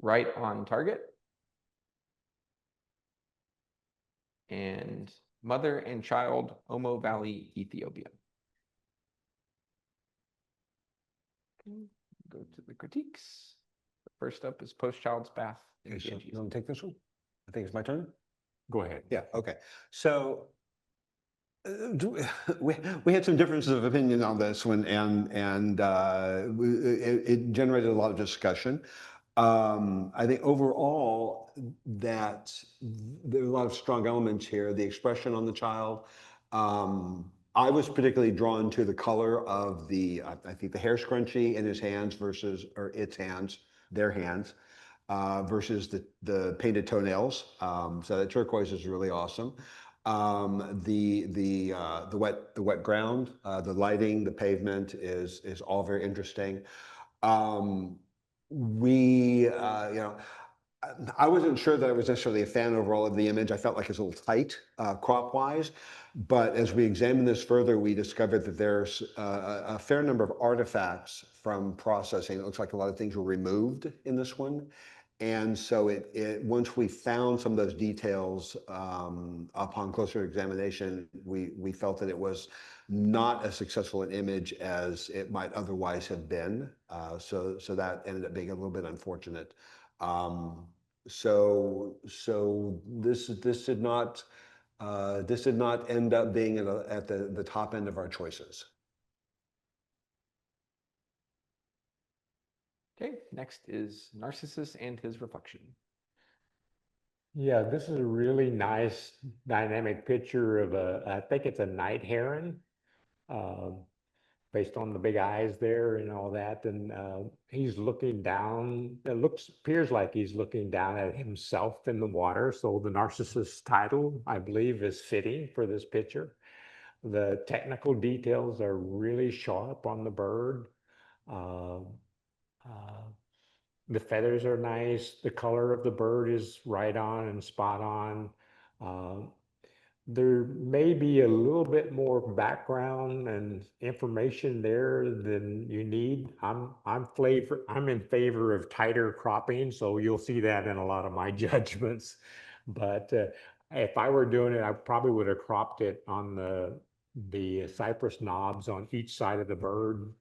Right on target. And Mother and Child, Omo Valley, Ethiopia. Go to the critiques. First up is Post-Child's Bath. in Okay, so Ganges. you want to take this one? I think it's my turn. Go ahead. Yeah, okay. So we had some differences of opinion on this one, and it generated a lot of discussion. I think overall that there are a lot of strong elements here. The expression on the child. I was particularly drawn to the color of I think the hair scrunchie in his hands versus, or its hands, their hands, versus the painted toenails. So that turquoise is really awesome. The wet ground, the lighting, the pavement is all very interesting. I wasn't sure that I was necessarily a fan overall of the image. I felt like it's a little tight crop wise, but as we examined this further, we discovered that there's a fair number of artifacts from processing. It looks like a lot of things were removed in this one. And so once we found some of those details upon closer examination, we felt that it was not as successful an image as it might otherwise have been. So that ended up being a little bit unfortunate. So this did not end up being at the top end of our choices. Okay, next is Narcissus and his reflection. Yeah, this is a really nice dynamic picture of I think it's a night heron, based on the big eyes there and all that. And he's looking down, appears like he's looking down at himself in the water. So the Narcissus title, I believe, is fitting for this picture. The technical details are really sharp on the bird. The feathers are nice. The color of the bird is right on and spot on. There may be a little bit more background and information there than you need. I'm in favor of tighter cropping, so you'll see that in a lot of my judgments. But if I were doing it, I probably would have cropped it on the cypress knobs on each side of the bird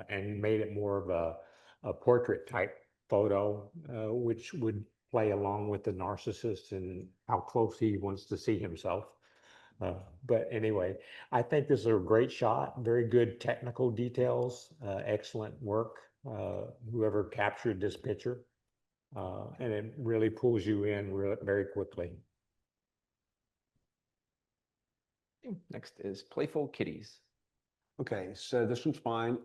and made it more of a portrait type photo, which would play along with the narcissist and how close he wants to see himself. But anyway, I think this is a great shot, very good technical details, excellent work, whoever captured this picture, and it really pulls you in very quickly. Next is Playful Kitties. Okay, so this one's fine.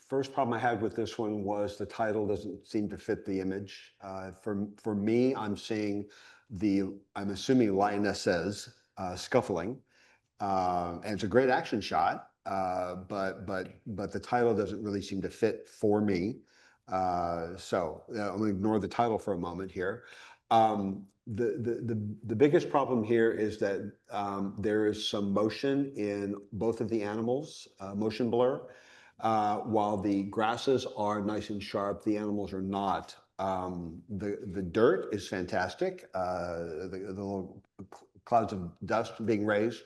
First problem I had with this one was the title doesn't seem to fit the image. For me, I'm assuming lionesses scuffling, and it's a great action shot, but the title doesn't really seem to fit for me. So I'm gonna ignore the title for a moment here. The biggest problem here is that there is some motion in both of the animals, motion blur. While the grasses are nice and sharp, the animals are not. The dirt is fantastic. The little clouds of dust being raised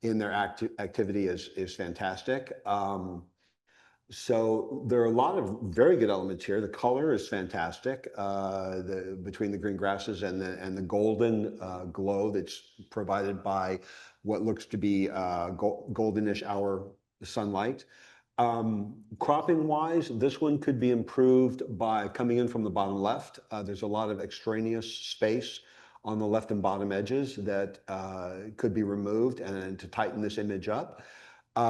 in their activity is fantastic. So there are a lot of very good elements here. The color is fantastic between the green grasses and the golden glow that's provided by what looks to be goldenish hour sunlight. Cropping wise, this one could be improved by coming in from the bottom left. There's a lot of extraneous space on the left and bottom edges that could be removed and to tighten this image up.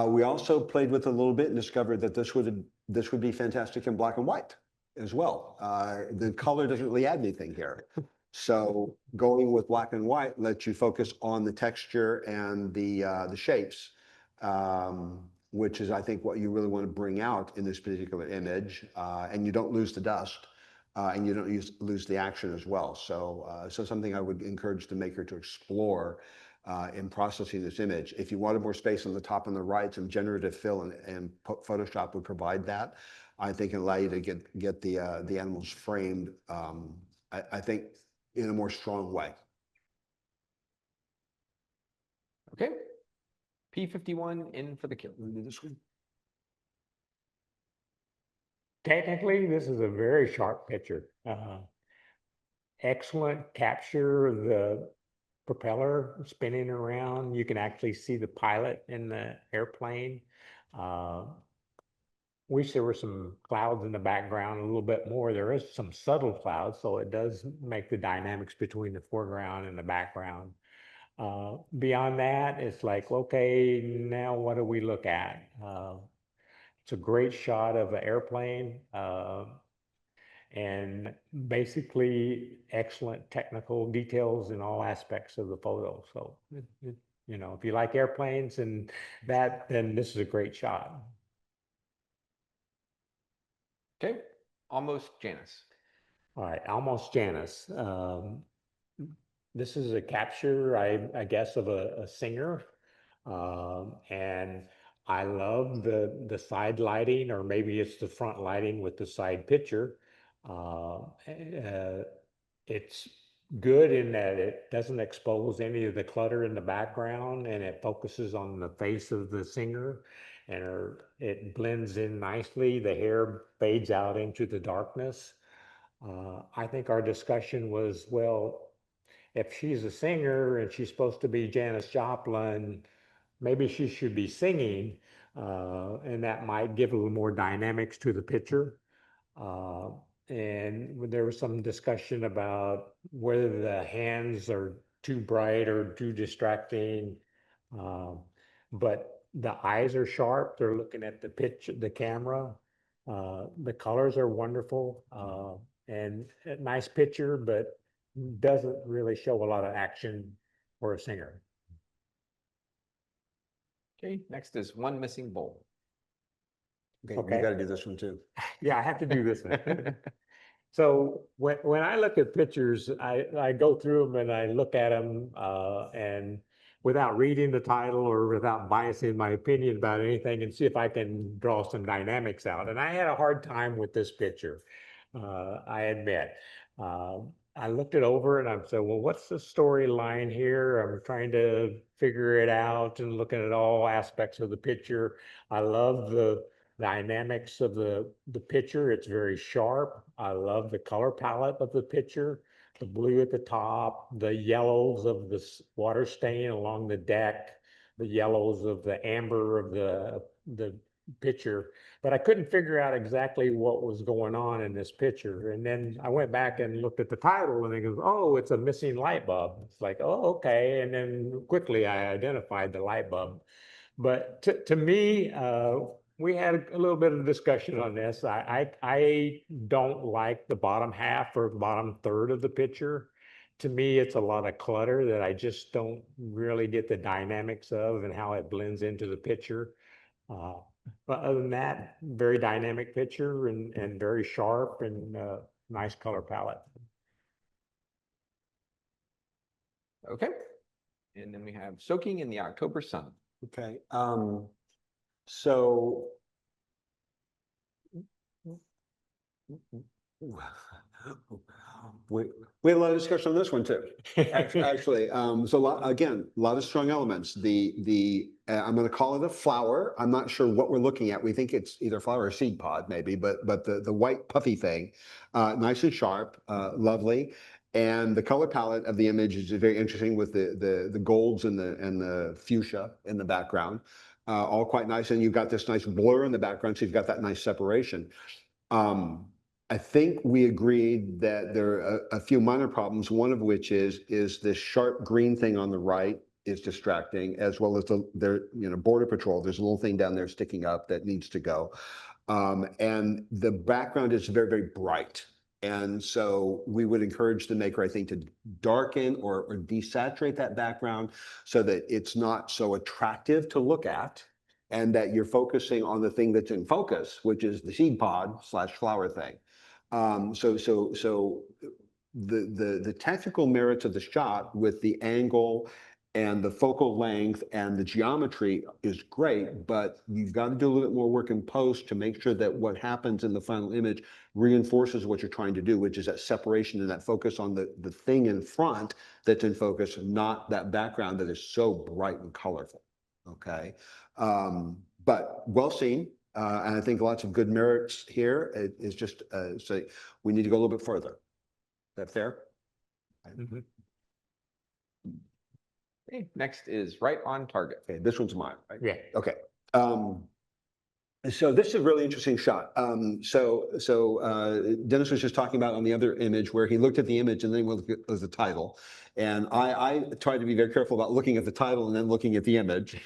We also played with it a little bit and discovered that this would be fantastic in black and white. as well. The color doesn't really add anything here. So going with black and white lets you focus on the texture and the shapes, which is, I think, what you really want to bring out in this particular image. And you don't lose the dust, and you don't lose the action as well. So, so something I would encourage the maker to explore in processing this image. If you wanted more space on the top and the right, some generative fill and Photoshop would provide that. I think it allow you to get the animals framed, I think, in a more strong way. Okay. P51 in for the kill. Technically, this is a very sharp picture. Excellent capture of the propeller spinning around. You can actually see the pilot in the airplane. Wish there were some clouds in the background a little bit more. There is some subtle clouds, so it does make the dynamics between the foreground and the background. Beyond that, it's like, okay, now what do we look at? It's a great shot of an airplane, and basically excellent technical details in all aspects of the photo. So, you know, if you like airplanes and that, then this is a great shot. Okay. Almost Janice. All right, almost Janice. This is a capture, I guess, of a singer. And I love the side lighting, or maybe it's the front lighting with the side picture. It's good in that it doesn't expose any of the clutter in the background, and it focuses on the face of the singer, and it blends in nicely. The hair fades out into the darkness. I think our discussion was, well, if she's a singer and she's supposed to be Janis Joplin, maybe she should be singing, and that might give a little more dynamics to the picture. And there was some discussion about whether the hands are too bright or too distracting. But the eyes are sharp. They're looking at the camera. The colors are wonderful, and a nice picture, but doesn't really show a lot of action for a singer. Okay. Next is one missing bowl. Okay, you got to do this one too. Yeah, I have to do this one. So when I look at pictures, I go through them and I look at them, and without reading the title or without biasing my opinion about anything, and see if I can draw some dynamics out. And I had a hard time with this picture, I admit. I looked it over and I said, well, what's the storyline here? I'm trying to figure it out and looking at all aspects of the picture. I love the dynamics of the picture. It's very sharp. I love the color palette of the picture. The blue at the top, the yellows of the water stain along the deck, the yellows of the amber of the picture. But I couldn't figure out exactly what was going on in this picture. And then I went back and looked at the title and it goes, oh, it's a missing light bulb. It's like, oh, okay. And then quickly I identified the light bulb. But to me, we had a little bit of discussion on this. I don't like the bottom half or bottom third of the picture. To me, it's a lot of clutter that I just don't really get the dynamics of and how it blends into the picture. But other than that, very dynamic picture and very sharp and nice color palette. Okay. And then we have soaking in the October sun. Okay. So we had a lot of discussion on this one too. Actually, so again, a lot of strong elements. I'm going to call it a flower. I'm not sure what we're looking at. We think it's either flower or seed pod, maybe, but the white puffy thing, nice and sharp, lovely. And the color palette of the image is very interesting with the golds and the fuchsia in the background, all quite nice. And you've got this nice blur in the background, so you've got that nice separation. I think we agreed that there are a few minor problems, one of which is this sharp green thing on the right is distracting, as well as the border patrol. There's a little thing down there sticking up that needs to go. And the background is very, very bright. And so we would encourage the maker, I think, to darken or desaturate that background so that it's not so attractive to look at, and that you're focusing on the thing that's in focus, which is the seed pod / flower thing. So the technical merits of the shot with the angle and the focal length and the geometry is great, but you've got to do a little bit more work in post to make sure that what happens in the final image reinforces what you're trying to do, which is that separation and that focus on the thing in front that's in focus, not that background that is so bright and colorful. Okay. But well seen. And I think lots of good merits here. It is just, so we need to go a little bit further. Is that fair? Okay, next is right on target. Okay, this one's mine, right? Yeah. Okay. So this is a really interesting shot. Dennis was just talking about on the other image where he looked at the image and then looked at the title. And I tried to be very careful about looking at the title and then looking at the image.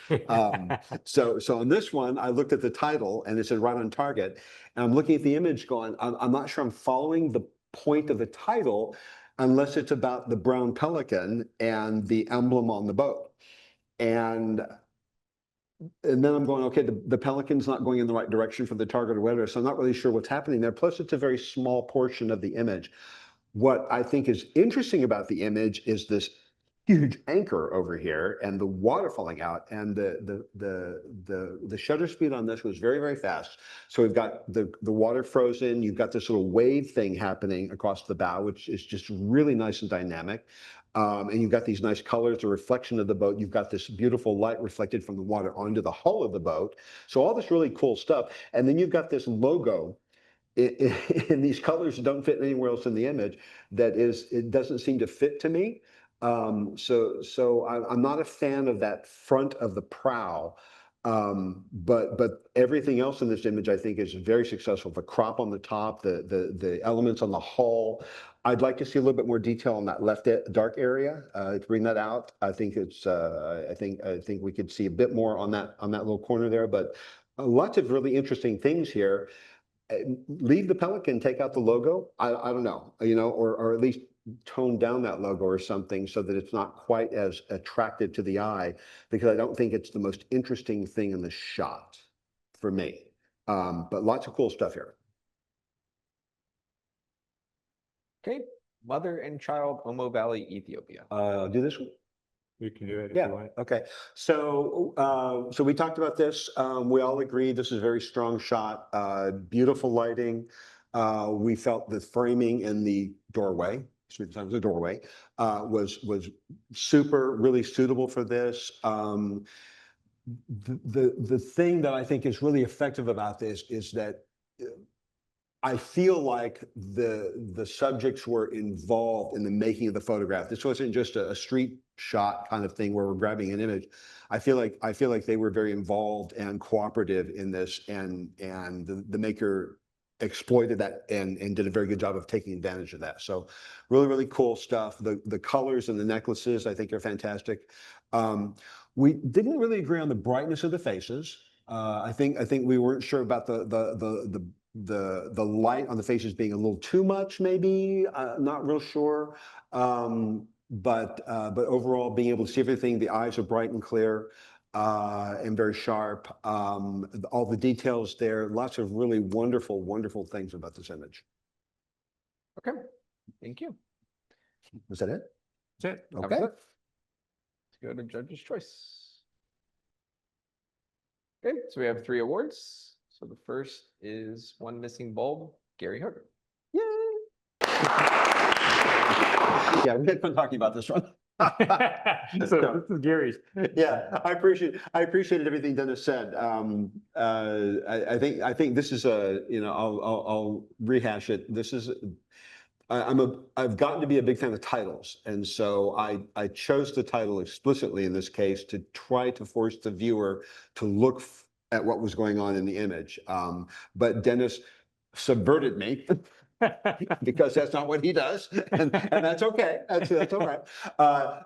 So on this one, I looked at the title and it said right on target. And I'm looking at the image going, I'm not sure I'm following the point of the title unless it's about the brown pelican and the emblem on the boat. And then I'm going, okay, the pelican's not going in the right direction for the target or whatever, so I'm not really sure what's happening there. Plus, it's a very small portion of the image. What I think is interesting about the image is this huge anchor over here and the water falling out, and the shutter speed on this was very, very fast. So we've got the water frozen, you've got this little wave thing happening across the bow, which is just really nice and dynamic. And you've got these nice colors, the reflection of the boat. You've got this beautiful light reflected from the water onto the hull of the boat. So all this really cool stuff. And then you've got this logo in these colors that don't fit anywhere else in the image. It doesn't seem to fit to me. So I'm not a fan of that front of the prow. But everything else in this image, I think, is very successful. The crop on the top, the elements on the hull. I'd like to see a little bit more detail on that left dark area to bring that out. I think it's. I think we could see a bit more on that little corner there. But lots of really interesting things here. Leave the pelican, take out the logo. I don't know, or at least tone down that logo or something so that it's not quite as attractive to the eye, because I don't think it's the most interesting thing in the shot for me. But lots of cool stuff here. Okay, mother and child, Omo Valley, Ethiopia. Do this one. You can do it if Yeah. you want. Okay. So we talked about this. We all agree this is a very strong shot. Beautiful lighting. We felt the framing in the doorway, the doorway, was super, really suitable for this. The thing that I think is really effective about this is that I feel like the subjects were involved in the making of the photograph. This wasn't just a street shot kind of thing where we're grabbing an image. I feel like they were very involved and cooperative in this, and the maker exploited that and did a very good job of taking advantage of that. So really, really cool stuff. The colors and the necklaces, I think, are fantastic. We didn't really agree on the brightness of the faces. I think we weren't sure about the light on the faces being a little too much, maybe. Not real sure. But overall, being able to see everything, the eyes are bright and clear and very sharp. All the details there, lots of really wonderful, wonderful things about this image. Okay, thank you. Was that it? That's it. Okay. Let's go to judge's choice. Okay, so we have 3 awards. So the first is one missing bulb, Gary Hooker. Yay! Yeah, we had fun talking about this one. So this is Gary's. Yeah, I appreciated everything Dennis said. I think this is I'll rehash it. This is I've gotten to be a big fan of titles, and so I chose the title explicitly in this case to try to force the viewer to look at what was going on in the image. But Dennis subverted me because that's not what he does, and that's okay. That's all right.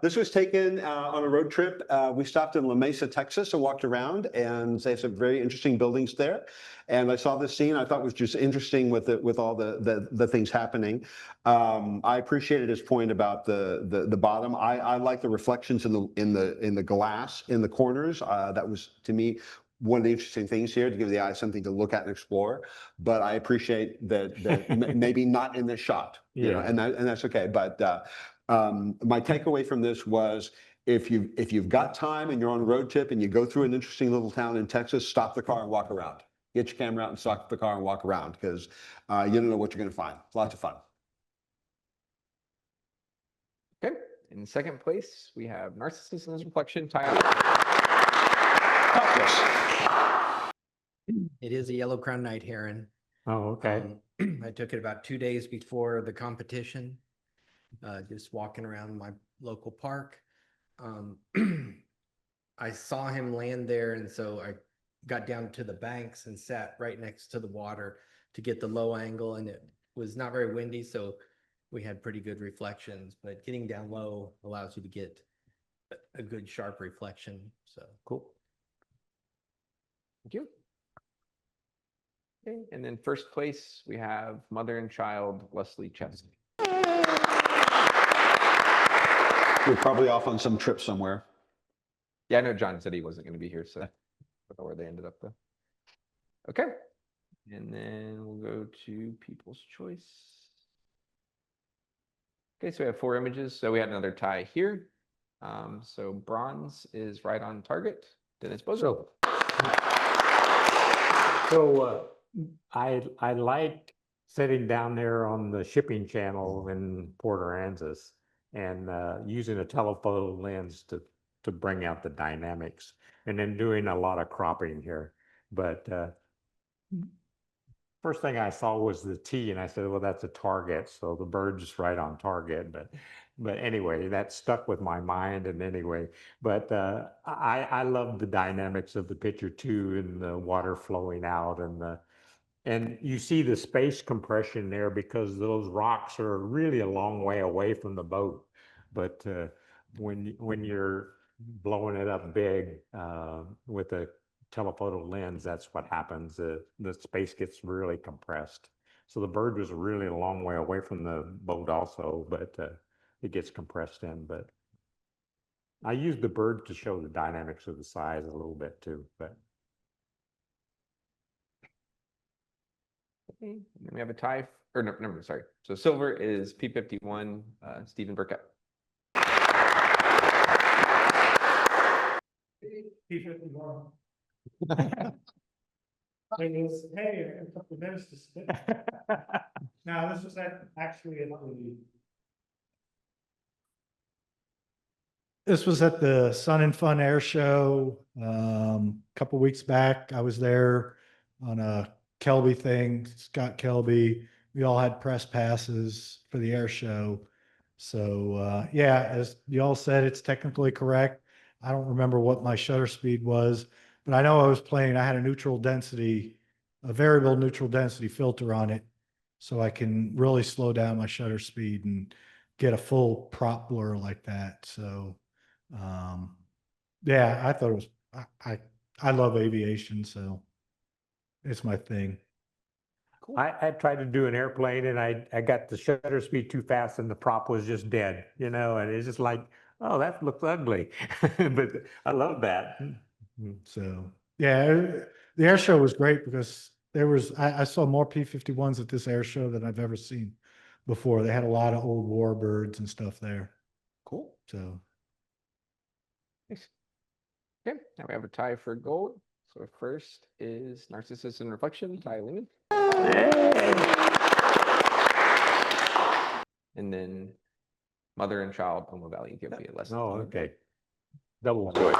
This was taken on a road trip. We stopped in La Mesa, Texas, and walked around, and they have some very interesting buildings there. And I saw this scene. I thought was just interesting with all the things happening. I appreciated his point about the bottom. I like the reflections in the glass in the corners. That was, to me, one of the interesting things here, to give the eye something to look at and explore. But I appreciate that maybe not in this shot, you know, Yeah. and that's okay. But my takeaway from this was, if you've got time and you're on a road trip and you go through an interesting little town in Texas, stop the car and walk around. Get your camera out and stop the car and walk around, because you don't know what you're going to find. It's lots of fun. Okay, in second place, we have Narcissism as Reflection, Ty. It is a yellow crown night heron. Oh, okay. I took it about 2 days before the competition, just walking around my local park. I saw him land there, and so I got down to the banks and sat right next to the water to get the low angle, and it was not very windy, so we had pretty good reflections. But getting down low allows you to get a good sharp reflection. So Cool. Thank you. Okay, and then first place, we have mother and child, Leslie Chesney. You're probably off on some trip somewhere. Yeah, I know John said he wasn't going to be here, so I don't know where they ended up though. Okay, and then we'll go to People's Choice. Okay, so we have 4 images. So we had another tie here. So bronze is right on target. Dennis Bosserman. So I liked sitting down there on the shipping channel in Port Aransas and using a telephoto lens to bring out the dynamics, and then doing a lot of cropping here. But first thing I saw was the T, and I said, well, that's a target. So the bird's right on target. But anyway, that stuck with my mind. And anyway, but I love the dynamics of the picture too, and the water flowing out, and you see the space compression there because those rocks are really a long way away from the boat. But when you're blowing it up big with a telephoto lens, that's what happens. The space gets really compressed. So the bird was really a long way away from the boat also, but it gets compressed in. But I used the bird to show the dynamics of the size a little bit too. But Okay, and then we have a tie, or no, sorry. So silver is P51, Stephen Burkett. P51. It was, hey, a couple of minutes to spit. Now, this was actually at this was at the Sun and Fun Air Show. A couple weeks back, I was there on a Kelby thing, Scott Kelby. We all had press passes for the air show. So yeah, as you all said, it's technically correct. I don't remember what my shutter speed was, but I know I was playing, I had a variable neutral density filter on it. So I can really slow down my shutter speed and get a full prop blur like that. So yeah, I thought it was, I love aviation, so it's my thing. I tried to do an airplane, and I got the shutter speed too fast, and the prop was just dead, and it's just like, oh, that looks ugly. But I love that. So yeah, the air show was great because I saw more P-51s at this air show than I've ever seen before. They had a lot of old warbirds and stuff there. Cool. So Nice. Okay, now we have a tie for gold. So first is Narcissism Reflection, Ty Lehman. And then mother and child, Pomo Valley, Ethiopia, Leslie. Oh, okay. Double choice.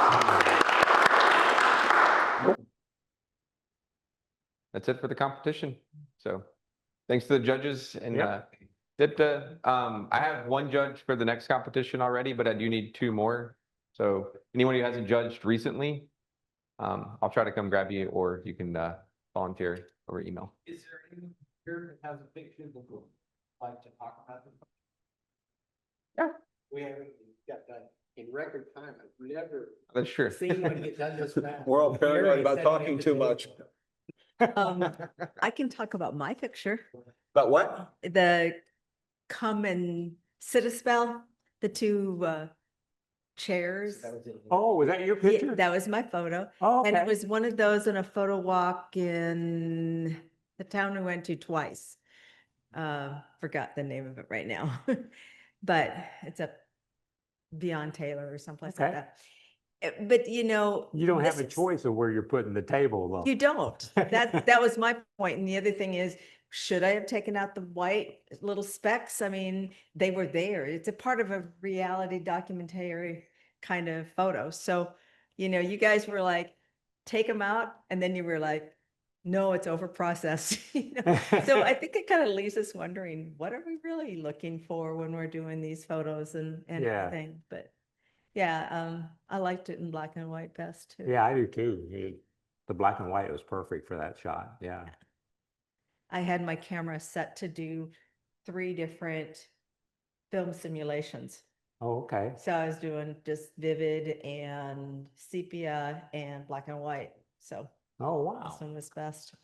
That's it for the competition. So thanks to the judges and Yep. Dipta. I have 1 judge for the next competition already, but I do need 2 more. So anyone who hasn't judged recently, I'll try to come grab you, or you can volunteer over email. Is there any here has a picture that would like to talk about it. Yeah. We haven't got that in record time. I've never That's true. seen one get done this fast. We're all paranoid Mary about setting talking up too the much. I can talk about my picture, But what? the come and sit a spell, the two chairs. Oh, was that your Yeah, picture? that was my photo. Oh, And it okay. was one of those in a photo walk in the town we went to twice. Forgot the name of it right now, but it's up beyond Taylor or someplace like Okay. that. But you know. You don't have this a is- choice of where you're putting the table though. You don't. That was my point. And the other thing is, should I have taken out the white little specks? I mean, they were there. It's a part of a reality documentary kind of photo. So, you know, you guys were like, take them out. And then you were like, no, it's over processed. You know? So I think it kind of leaves us wondering, what are we really looking for when we're doing these photos and Yeah. everything? But yeah, I liked it in black and white best too. Yeah, I do too. The black and white was perfect for that shot. Yeah. I had my camera set to do 3 different film simulations. Oh, okay. So I was doing just vivid and sepia and black and white. So Oh, this wow. one was best.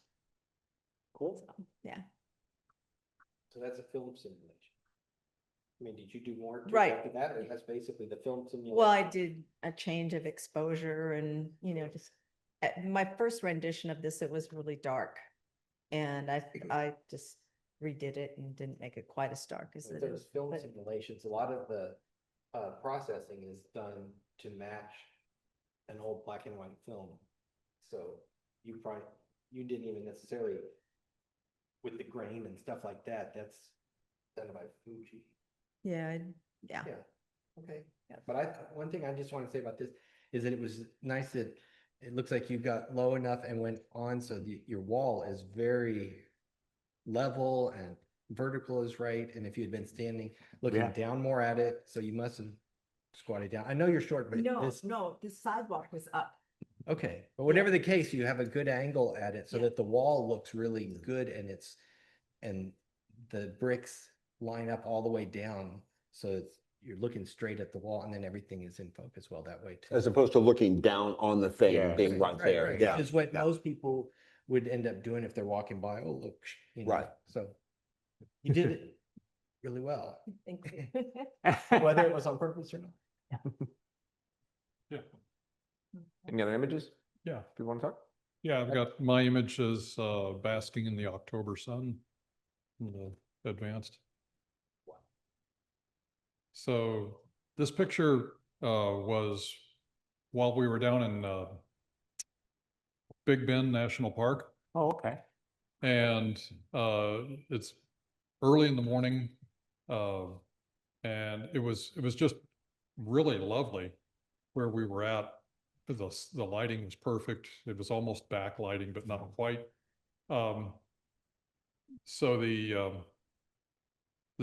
Cool. So, yeah. So that's a film simulation. I mean, did you do more to it Right. after that, or that's basically the film simulation? Well, I did a change of exposure and, you know, just my first rendition of this, it was really dark. And I just redid it and didn't make it quite as dark as If it there was is. film but- simulations, a lot of the processing is done to match an old black and white film. So you didn't even necessarily, with the grain and stuff like that, that's done by Fuji. Yeah, yeah. Yeah, okay. Yeah. But one thing I just want to say about this is that it was nice that it looks like you got low enough and went on, so your wall is very level and vertical is right. And if you had been standing, looking Yeah. down more at it, so you must have squatted down. I know you're short, but No, this, no, the sidewalk was up. okay. But whatever the case, you have a good angle at it so Yeah. that the wall looks really good and the bricks line up all the way down. So you're looking straight at the wall and then everything is in focus well that way too. As opposed to looking down on the thing, Yeah. being right there. Right. Yeah. Which is what yeah. most people would end up doing if they're walking by. Oh, look, you know, Right. So you did it really well, Thank you. whether it was on purpose or not. Yeah. Any other images? Yeah. If you want to talk? Yeah, I've got my images basking in the October sun, in the advanced. So this picture was while we were down in Big Bend National Park, Oh, okay. and it's early in the morning, and it was just really lovely where we were at. The lighting was perfect. It was almost backlighting, but not quite. So the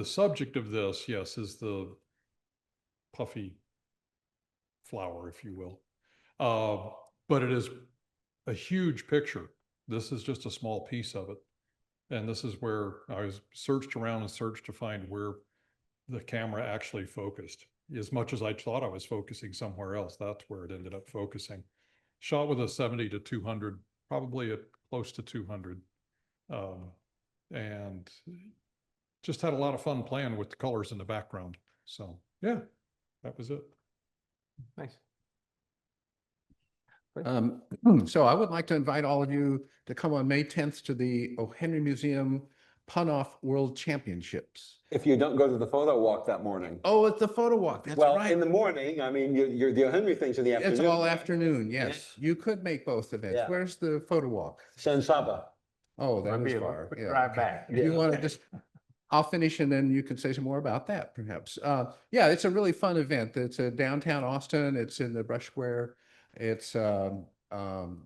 subject of this, yes, is the puffy flower, if you will. But it is a huge picture. This is just a small piece of it. And this is where I was searched around and searched to find where the camera actually focused. As much as I thought I was focusing somewhere else, that's where it ended up focusing. Shot with a 70 to 200, probably at close to 200. And just had a lot of fun playing with the colors in the background. So yeah, that was it. Nice. So I would like to invite all of you to come on May 10th to the O. Henry Museum Pun-Off World Championships. If you don't go to the photo walk that morning. Oh, it's the photo walk. That's Well, right. in the morning, I mean, you're the Henry things in the afternoon. It's all afternoon, yes. You could make both events. Yeah. Where's the photo walk? San Saba. Oh, that Might is be a far. quick Yeah. drive back. If you want to just, I'll finish and then you can say some more about that perhaps. Yeah, it's a really fun event. It's a downtown Austin. It's in the Brush Square. It's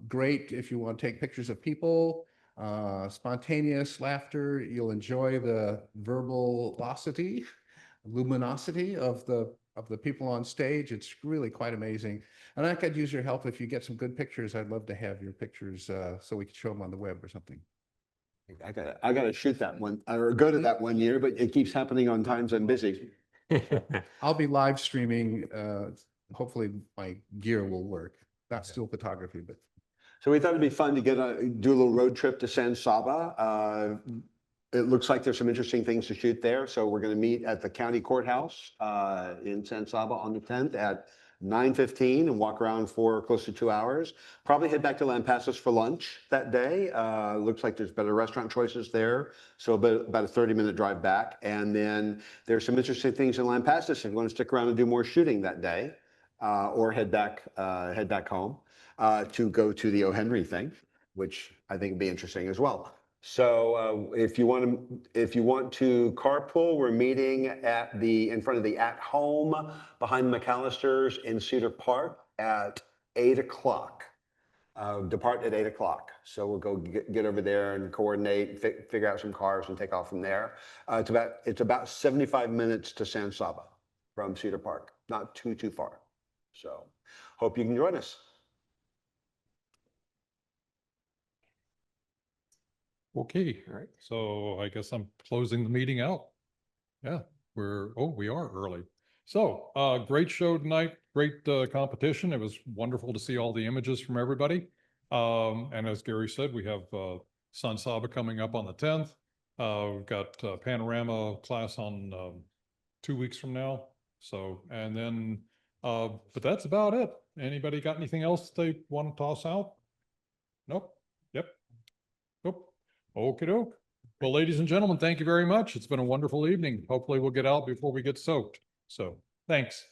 great if you want to take pictures of people, spontaneous laughter. You'll enjoy the luminosity of the people on stage. It's really quite amazing. And I could use your help if you get some good pictures. I'd love to have your pictures so we could show them on the web or something. I gotta shoot that one or go to that one year, but it keeps happening on times I'm busy. I'll be live streaming. Hopefully my gear will work. Not still photography, but. So we thought it'd be fun to do a little road trip to San Saba. It looks like there's some interesting things to shoot there. So we're going to meet at the county courthouse in San Saba on the 10th at 9:15 and walk around for close to 2 hours. Probably head back to Lampasas for lunch that day. Looks like there's better restaurant choices there. So about a 30-minute drive back. And then there's some interesting things in Lampasas if you want to stick around and do more shooting that day or head back home to go to the O. Henry thing, which I think would be interesting as well. So if you want to carpool, we're meeting in front of the At Home behind McAllister's in Cedar Park at 8 o'clock. Depart at 8 o'clock. So we'll go get over there and coordinate, figure out some cars and take off from there. It's about 75 minutes to San Saba from Cedar Park, not too far. So hope you can join us. Okay, all right. So I guess I'm closing the meeting out. Yeah, we are early. So great show tonight, great competition. It was wonderful to see all the images from everybody. And as Gary said, we have San Saba coming up on the 10th. We've got Panorama class on 2 weeks from now. So, and then, but that's about it. Anybody got anything else they want to toss out? Nope. Yep. Nope. Okie doke. Well, ladies and gentlemen, thank you very much. It's been a wonderful evening. Hopefully we'll get out before we get soaked. So thanks.